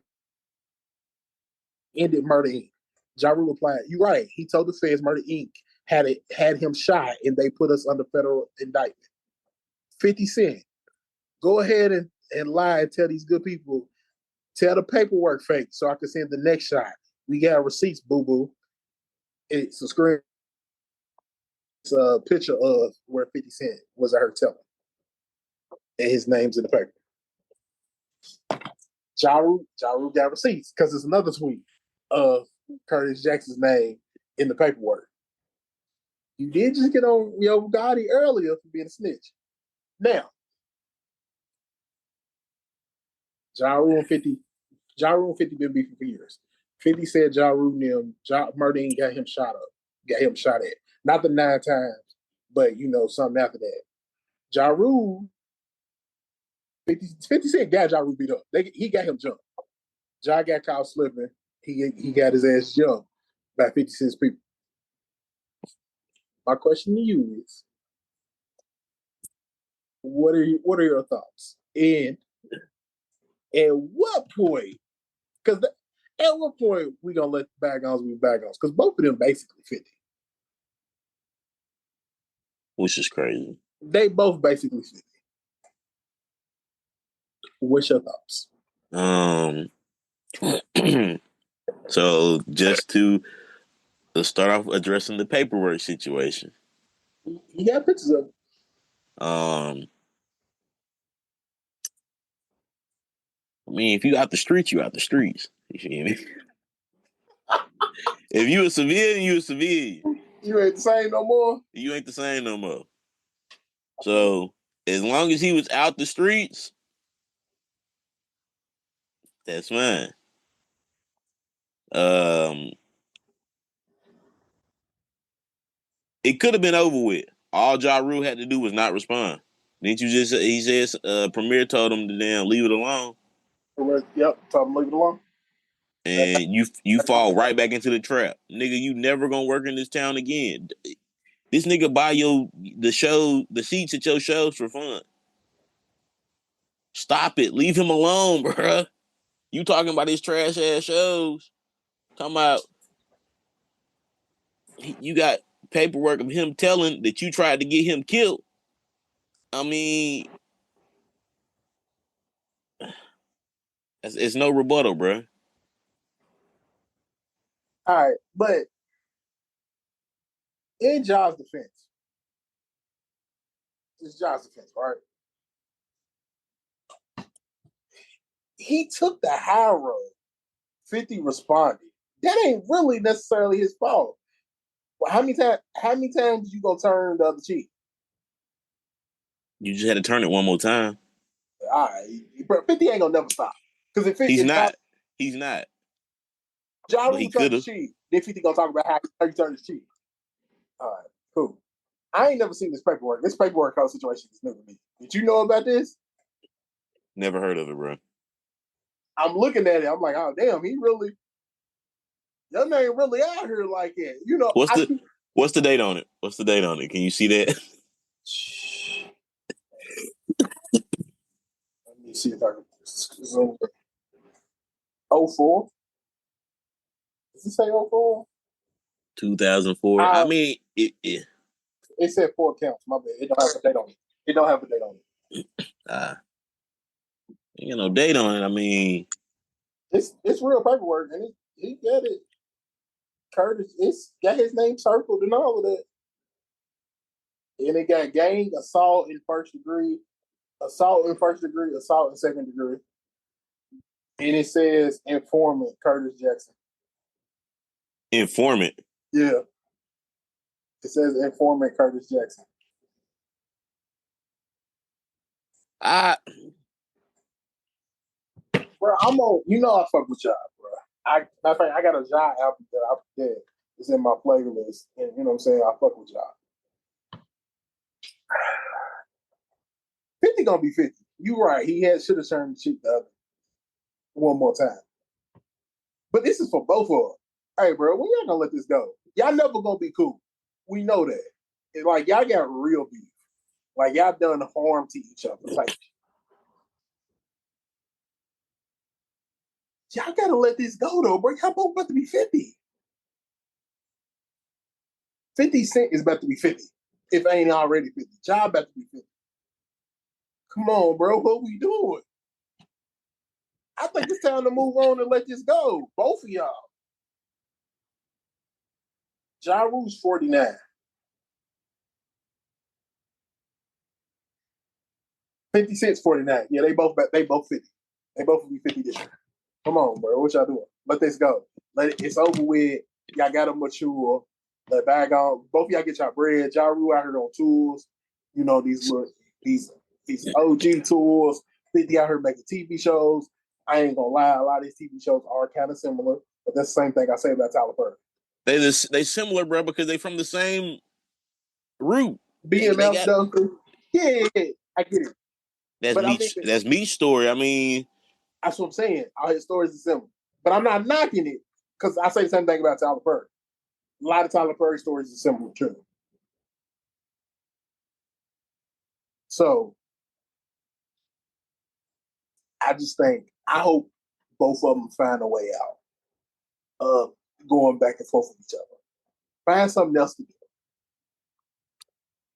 Murder Inc. Ja Rule replied, "You right. He told the feds Murder Inc. had him shot, and they put us under federal indictment." 50 Cent, go ahead and lie and tell these good people, tell the paperwork fake so I can send the next shot. We got receipts, boo boo. It's a screen. It's a picture of where 50 Cent was at her telling, and his name's in the paper. Ja Rule got receipts because it's another tweet of Curtis Jackson's name in the paperwork. You did just get on Yo Gotti earlier for being a snitch. Now, Ja Rule and 50 been beefing for years. 50 said Ja Rule and Murder Inc. got him shot at. Not the 9 times, but something after that. Ja Rule, 50 Cent got Ja Rule beat up. He got him jumped. Ja got caught slipping. He got his ass jumped by 50 Cent's people. My question to you is, what are your thoughts? And at what point? Because at what point we gonna let bygones be bygones? Because both of them basically 50. Which is crazy. They both basically 50. What's your thoughts? So just to start off addressing the paperwork situation. You got pictures of it. I mean, if you out the streets, you out the streets. You feel me? If you a civilian, you a civilian. You ain't the same no more. You ain't the same no more. So as long as he was out the streets, that's fine. It could have been over with. All Ja Rule had to do was not respond. Didn't you just? He says Premier told him to damn leave it alone. Yep, tell them leave it alone. And you fall right back into the trap, nigga. You never gonna work in this town again. This nigga buy the seats at your shows for fun. Stop it. Leave him alone, bruh. You talking about his trash ass shows? Talking about you got paperwork of him telling that you tried to get him killed. I mean, it's no rebuttal, bruh. All right, but in Ja's defense, it's Ja's defense, right? He took the high road. 50 responded. That ain't really necessarily his fault. Well, how many times you gonna turn the other cheek? You just had to turn it one more time. All right, 50 ain't gonna never stop. Because if He's not. He's not. Ja But he Rule turned could his have. cheek, then 50 gonna talk about how he turned his cheek. All right, cool. I ain't never seen this paperwork. This paperwork code situation is new to me. Did you know about this? Never heard of it, bro. I'm looking at it. I'm like, oh damn, your name really out here like that. What's the date on it? What's the date on it? Can you see that? Let me see if I can zoom. 04. Does it say 04? 2004. I mean, it said 4 counts. My bad. It don't have a date on it. It don't have a date on it. Ain't got no date on it. I mean, it's real paperwork, and he got it. Curtis, it's got his name circled and all of that. And it got gang, assault in first degree, assault in second degree. And it says informant Curtis Jackson. informant. Yeah. It says informant Curtis Jackson. I Bro, I'm on. You know I fuck with y'all, bro. Matter of fact, I got a Ja album that is in my playlist, and you know what I'm saying. I fuck with y'all. 50 gonna be 50. You right. He should have turned the cheek the other one more time. But this is for both of them. Hey, bro, when y'all gonna let this go? Y'all never gonna be cool. We know that. It's like y'all got real beef. Like y'all done harm to each other. Like y'all gotta let this go though, bro. Y'all both about to be 50. 50 Cent is about to be 50. If ain't already 50. Y'all about to be 50. Come on, bro. What we doing? I think it's time to move on and let this go. Both of y'all. Ja Rule's 49. 50 Cent's 49. Yeah, they both 50. They both will be 50 this year. Come on, bro. What y'all doing? Let this go. It's over with. Y'all gotta mature. Let bag on. Both of y'all get y'all bread. Ja Rule out here on tools. You know, these OG tools. 50 out here making TV shows. I ain't gonna lie, a lot of these TV shows are kind of similar, but that's the same thing I say about Tyler Perry. they similar, bro, because they from the same root. They BMF got Dunker. Yeah, I get it. But I think that's Meat's story. I mean, that's what I'm saying. All his stories are similar. But I'm not knocking it because I say the same thing about Tyler Perry. A lot of Tyler Perry stories are similar too. So I just think I hope both of them find a way out of going back and forth with each other. Find something else to do.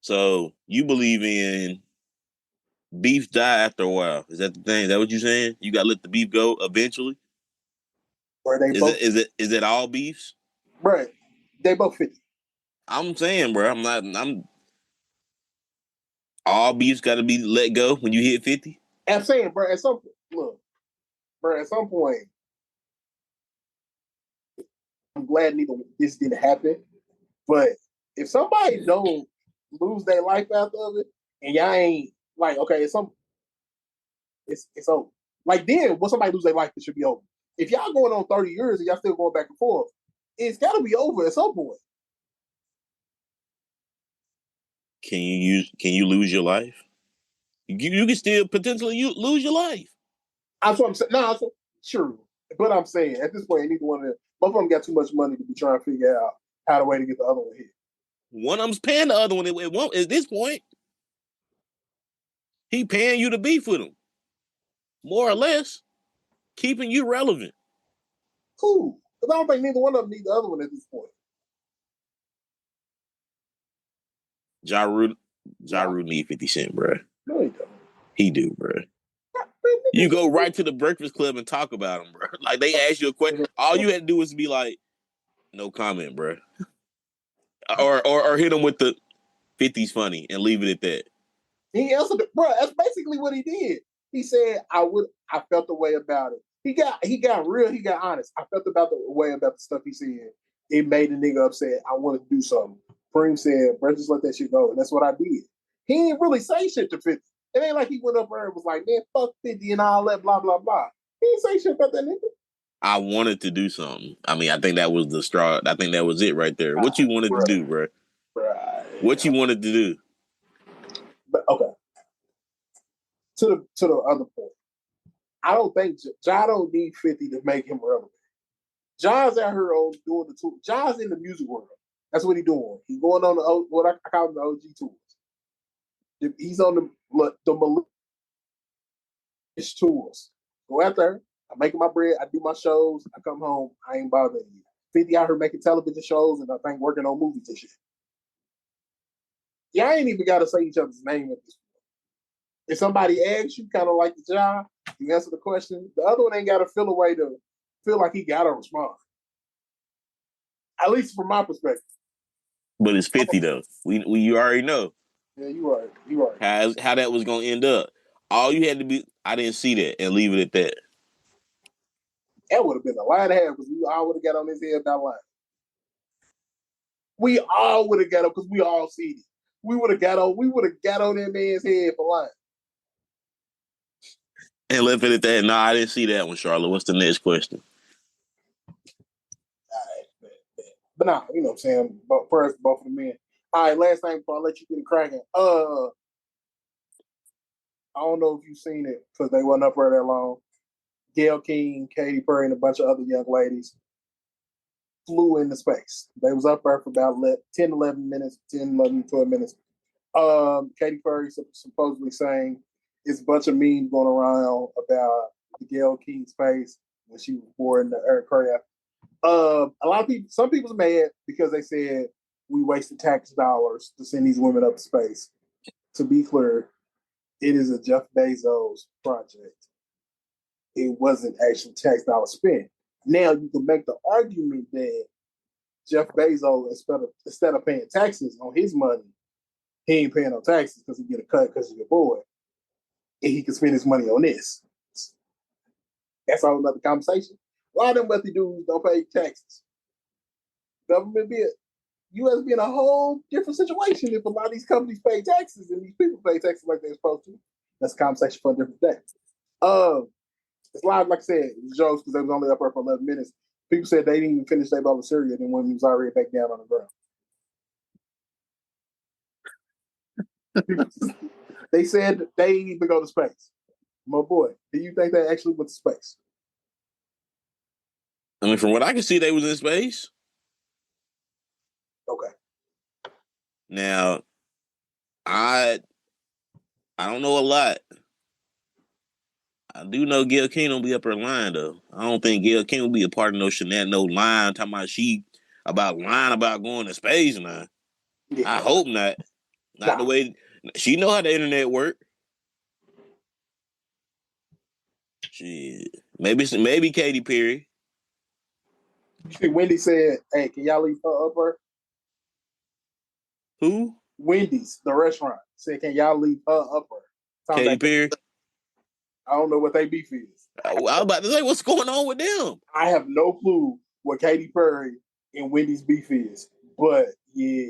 so you believe in beef die after a while? Is that the thing? Is that what you're saying? You got to let the beef go eventually. Where they both, Is it all beefs? right? They both 50. I'm saying, bro. I'm not. I'm all beefs got to be let go when you hit 50. I'm saying, bro, at some look, bro, at some point, I'm glad neither this didn't happen. But if somebody don't lose their life after of it, and y'all ain't like, okay, it's over. Like then, when somebody lose their life, it should be over. If y'all going on 30 years and y'all still going back and forth, it's got to be over at some point. Can you lose your life? You can still potentially lose your life. That's what I'm saying. No, true. But I'm saying at this point, neither one of them, both of them got too much money to be trying to figure out how the way to get the other one hit. One of them's paying the other one. It won't at this point. He paying you to beef with him, more or less, keeping you relevant. Cool. Because I don't think neither one of them need the other one at this point. Ja Rule, Ja Nah, Rule need 50 Cent, bro. no, he don't. He do, bro. You go right to the Breakfast Club and talk about him, bro. Like they ask you a question, all you had to do was be like, "No comment, bro," or hit him with the 50's funny and leave it at that. He answered it, bro. That's basically what he did. He said, I felt the way about it. He got real, he got honest. I felt about the way about the stuff he said. It made the nigga upset. I wanted to do something. Preem said, bro, just let that shit go. And that's what I did. He didn't really say shit to 50. It ain't like he went up there and was like, man, fuck 50 and all that, blah, blah, blah. He didn't say shit about that nigga. I wanted to do something. I mean, I think that was the straw. I think that was it right there. What you wanted to do, bro? What you wanted to do? But okay. To the other point. I don't think Ja don't need 50 to make him relevant. Ja's out here on doing the tour. Ja's in the music world. That's what he's doing. He's going on what I call the OG tours. He's on the malicious tours. Go out there. I'm making my bread. I do my shows. I come home. I ain't bothering you. 50 out here making television shows and I think working on movies and shit. Y'all ain't even got to say each other's name at this point. If somebody asks you, kind of like the job, you answer the question. The other one ain't got to feel a way to feel like he got to respond. At least from my perspective. But it's 50 though. We you already know. Yeah, you right. You right. How that was gonna end up. All you had to be, I didn't see that, and leave it at that. That would have been a line and a half because we all would have got on his head that line. We all would have got up because we all seen it. We would have got on that man's head for lying. And left it at that. No, I didn't see that one, Charlotte. What's the next question? All right, but nah, you know what I'm saying. But first, both of the men. All right, last thing before I let you get it cracking. I don't know if you've seen it because they wasn't up there that long. Gail King, Katy Perry, and a bunch of other young ladies flew into space. They was up there for about 10, 11 minutes, 10, 11, 12 minutes. Katy Perry supposedly saying it's a bunch of memes going around about the Gail King's face when she was born in the aircraft. A lot of people, some people's mad because they said we wasted tax dollars to send these women up to space. To be clear, it is a Jeff Bezos project. It wasn't actually tax dollars spent. Now you can make the argument that Jeff Bezos, instead of paying taxes on his money, he ain't paying no taxes because he get a cut because he's your boy, and he can spend his money on this. That's a whole other conversation. A lot of them wealthy dudes don't pay taxes. Government be U.S. be in a whole different situation if a lot of these companies pay taxes and these people pay taxes like they're supposed to. That's a conversation for a different day. It's live, like I said, it was jokes because they was only up there for 11 minutes. People said they didn't even finish their bowl of cereal, and when he was already back down on the ground. They said they didn't even go to space. My boy, do you think they actually went to space? I mean, from what I can see, they was in space. Okay. Now, I don't know a lot. I do know Gail King don't be up her line though. I don't think Gail King will be a part of no shenanigans, no line talking about lying about going to space now. Yeah. I hope not. Not the Nah. way she know how the internet work. Shit. Maybe Katy Perry. You see, Wendy said, "Hey, can y'all leave her up there?" Who? Wendy's, the restaurant, said, "Can y'all leave her up there?" Tom Katy back. Perry. I don't know what they beef is. I was about to say, what's going on with them? I have no clue what Katy Perry and Wendy's beef is, but yeah.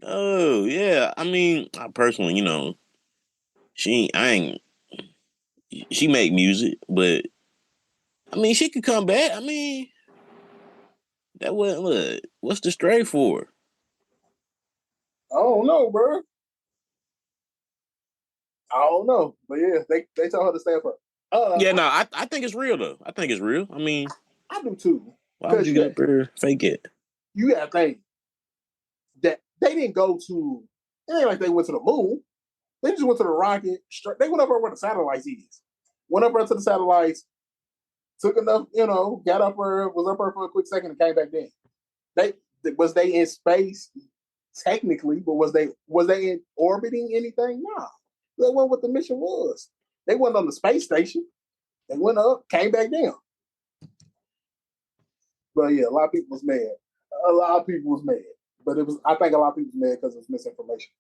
Oh yeah. I mean, I personally, she make music, but I mean, she could come back. I mean, that wasn't what. What's the stray for? I don't know, bro. I don't know, but yeah, they told her to stay up. Yeah, I, no, I think it's real though. I think it's real. I mean, I do too, why would because you get up there fake it? you got to think that they didn't go to. It ain't like they went to the moon. They just went to the rocket. They went up there where the satellites is. Went up there to the satellites. Took enough, got up there, was up there for a quick second, and came back down. They was they in space technically, but was they in orbiting anything? Nah. That wasn't what the mission was. They went on the space station. They went up, came back down. But yeah, a lot of people was mad. A lot of people was mad. But I think a lot of people was mad because it was misinformation.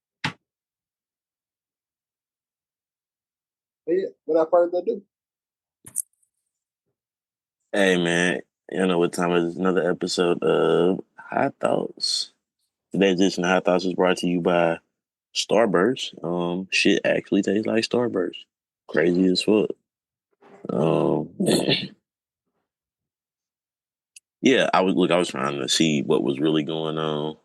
But yeah, without further ado. Hey man, you know what time it is? Another episode of High Thoughts. Today's edition of High Thoughts is brought to you by Starburst. Shit actually tastes like Starburst. Crazy as fuck. Um, yeah, I was trying to see what was really going on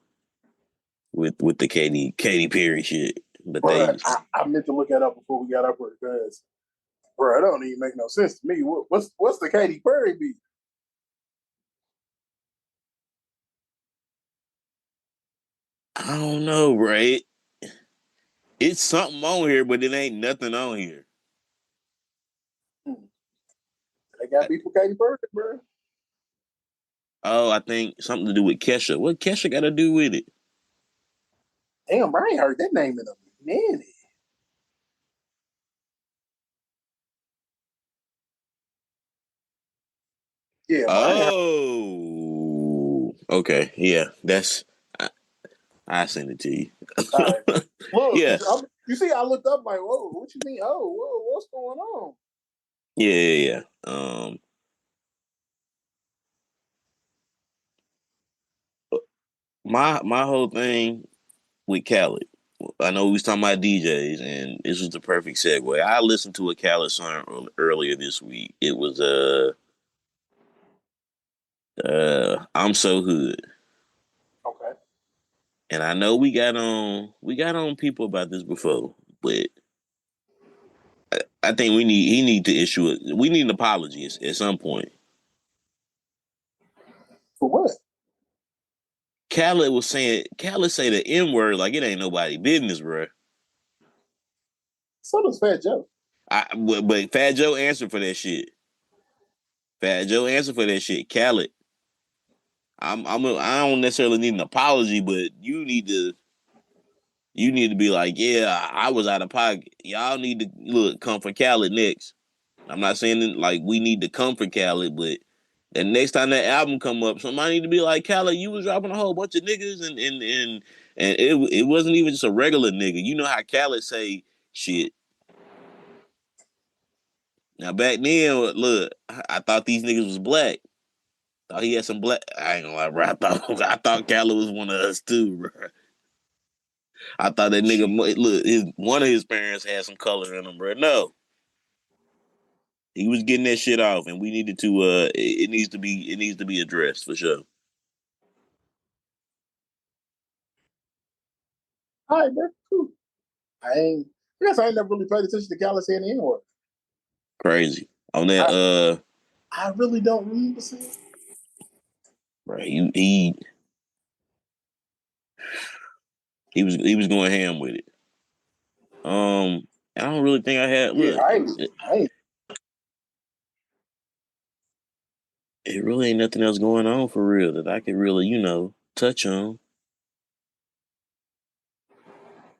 with the Katy Perry shit, but But I meant to look that up before we got up here because, bro, it don't even make no sense to me. What's the Katy Perry beat? I don't know, right? It's something on here, but it ain't nothing on here. They got beef with Katy Perry, bro. Oh, I think something to do with Kesha. What Kesha got to do with it? Damn, bro, I ain't heard that name in a minute. Yeah, bro, I ain't heard. Oh, okay, yeah, I send it to you. All right. Look, Yeah, you see, I looked up like, whoa, what you mean? Oh, whoa, what's going on? yeah. My whole thing with Khaled I know we was talking about DJs, and this was the perfect segue. I listened to a Khaled song earlier this week. It was I'm So Hood. Okay. And I know we got on people about this before, but I think he need to issue it. We need an apology at some point. For what? Khaled say the N word like it ain't nobody business, bro. So does Fat Joe. But Fat Joe answered for that shit. Fat Joe answered for that shit. Khaled, I don't necessarily need an apology, but you need to be like, yeah, I was out of pocket. Y'all need to come for Khaled next. I'm not saying that, like we need to come for Khaled, but the next time that album come up, somebody need to be like, Khaled, you was dropping a whole bunch of niggas, and it wasn't even just a regular nigga. You know how Khaled say shit. Now back then, look, I thought these niggas was black. Thought he had some black. I ain't gonna lie, bro. I thought Khaled was one of us too, bro. I thought that nigga one of his parents had some color in him, bro. No, he was getting that shit off, and we needed to. It needs to be addressed for sure. All right, man. Cool. I guess I ain't never really paid attention to Khaled saying the N word. Crazy on that. I really don't remember saying. Right. He was going ham with it. I don't really think I had. Yeah, Look, I ain't. it really ain't nothing else going on for real that I could really, touch on.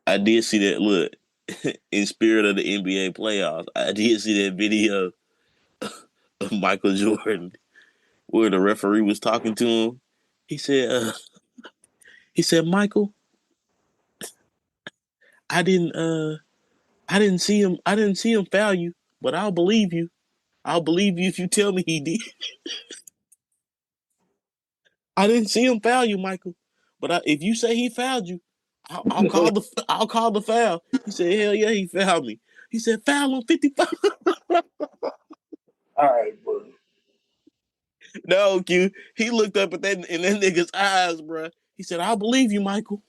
I did see that. Look, in spirit of the NBA playoffs, I did see that video of Michael Jordan where the referee was talking to him. He said, Michael, I didn't, I didn't see him foul you, but I'll believe you. I'll believe you if you tell me he did. I didn't see him foul you, Michael. But if you say he fouled you, I'll call the foul. He said, hell yeah, he fouled me. He said, foul on 55. All right, bro. No, Q. He looked up at that in that nigga's eyes, bro. He said, I'll believe you, Michael.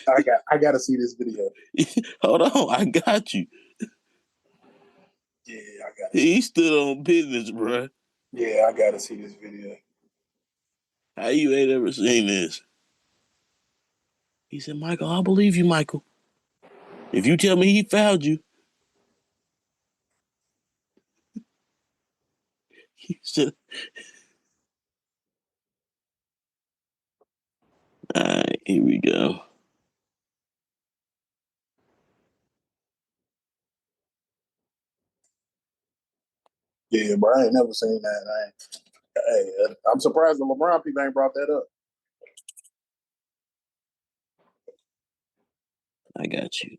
I gotta see this video. Hold on, I got you. Yeah, I gotta. He stood on business, bro. Yeah, I gotta see this video. How you ain't ever seen this? He said, Michael, I'll believe you, Michael. If you tell me he fouled you. He said, all right, here we go. Yeah, bro, I ain't never seen that. I'm surprised the LeBron people ain't brought that up. I got you.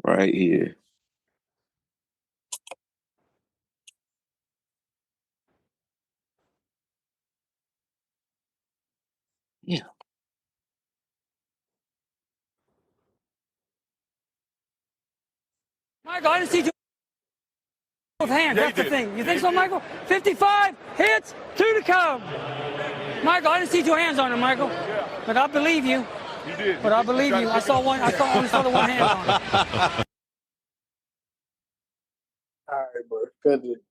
Right here. Yeah. Michael, I didn't see you with hands. That's the thing. You think so, Michael? 55 hits, 2 to come. Michael, I didn't see two hands on him, Michael. But I believe you. You did. But I believe you. I saw one. I only saw the one hand on him. All right, bro. Good.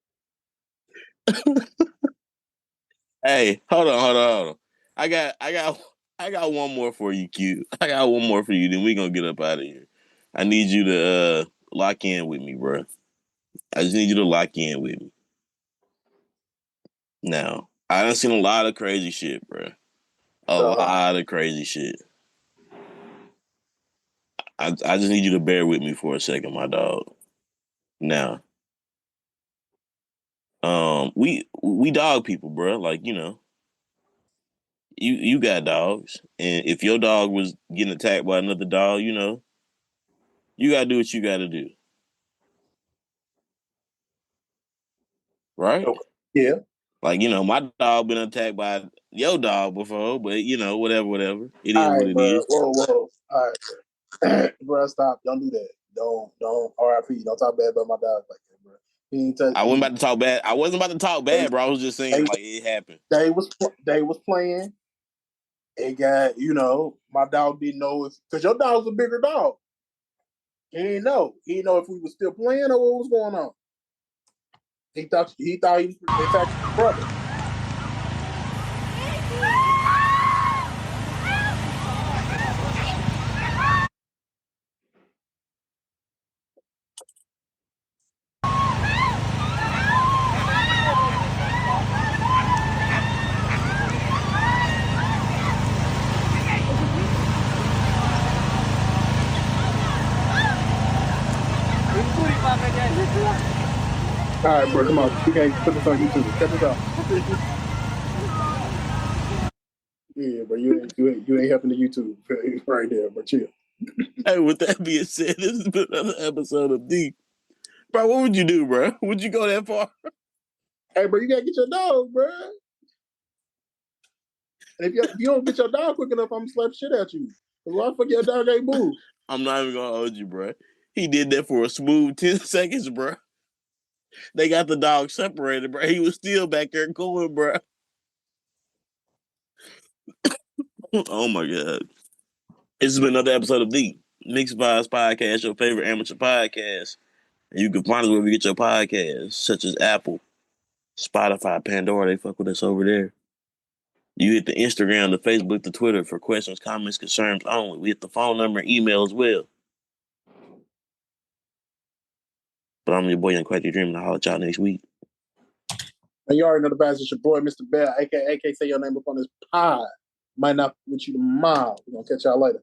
Hey, hold on. I got one more for you, Q. I got one more for you. Then we gonna get up out of here. I need you to lock in with me, bro. I just need you to lock in with me. Now, I done seen a lot of crazy shit, bro. A lot of crazy shit. I just need you to bear with me for a second, my dog. Now, we dog people, bro. Like you got dogs, and if your dog was getting attacked by another dog, you gotta do what you gotta do, right? Okay. Yeah. Like, my dog been attacked by your dog before, but whatever. It is All what right, it bro. is. Whoa. All right, bro. Stop. Don't do that. Don't. R.I.P. Don't talk bad about my dog like that, bro. He ain't touch. I wasn't about to talk bad. I wasn't about to talk bad, bro. I was just saying, like, it happened. They was playing. It got, my dog didn't know because your dog's a bigger dog. He didn't know. He didn't know if we was still playing or what was going on. He thought he was attacking his brother. All right, bro, come on. We can't put this on YouTube. Cut this off. Yeah, but you ain't helping the YouTube right there, but chill. Hey, with that being said, this has been another episode of D. Bro, what would you do, bro? Would you go that far? Hey, bro, you gotta get your dog, bro. And if you don't get your dog quick enough, I'm gonna slap shit at you. Why the fuck your dog ain't move? I'm not even gonna hold you, bro. He did that for a smooth 10 seconds, bro. They got the dog separated, bro. He was still back there going, bro. Oh my god. This has been another episode of The Mixed Vibes Podcast, your favorite amateur podcast. And you can find us wherever you get your podcasts, such as Apple, Spotify, Pandora. They fuck with us over there. You hit the Instagram, the Facebook, the Twitter for questions, comments, concerns only. We hit the phone number and email as well. But I'm your boy, Young Quacky Dream, and I'll holler at y'all next week. And you already know the best. It's your boy, Mr. Bell, aka say your name up on this pod. Might not with you tomorrow. We're gonna catch y'all later.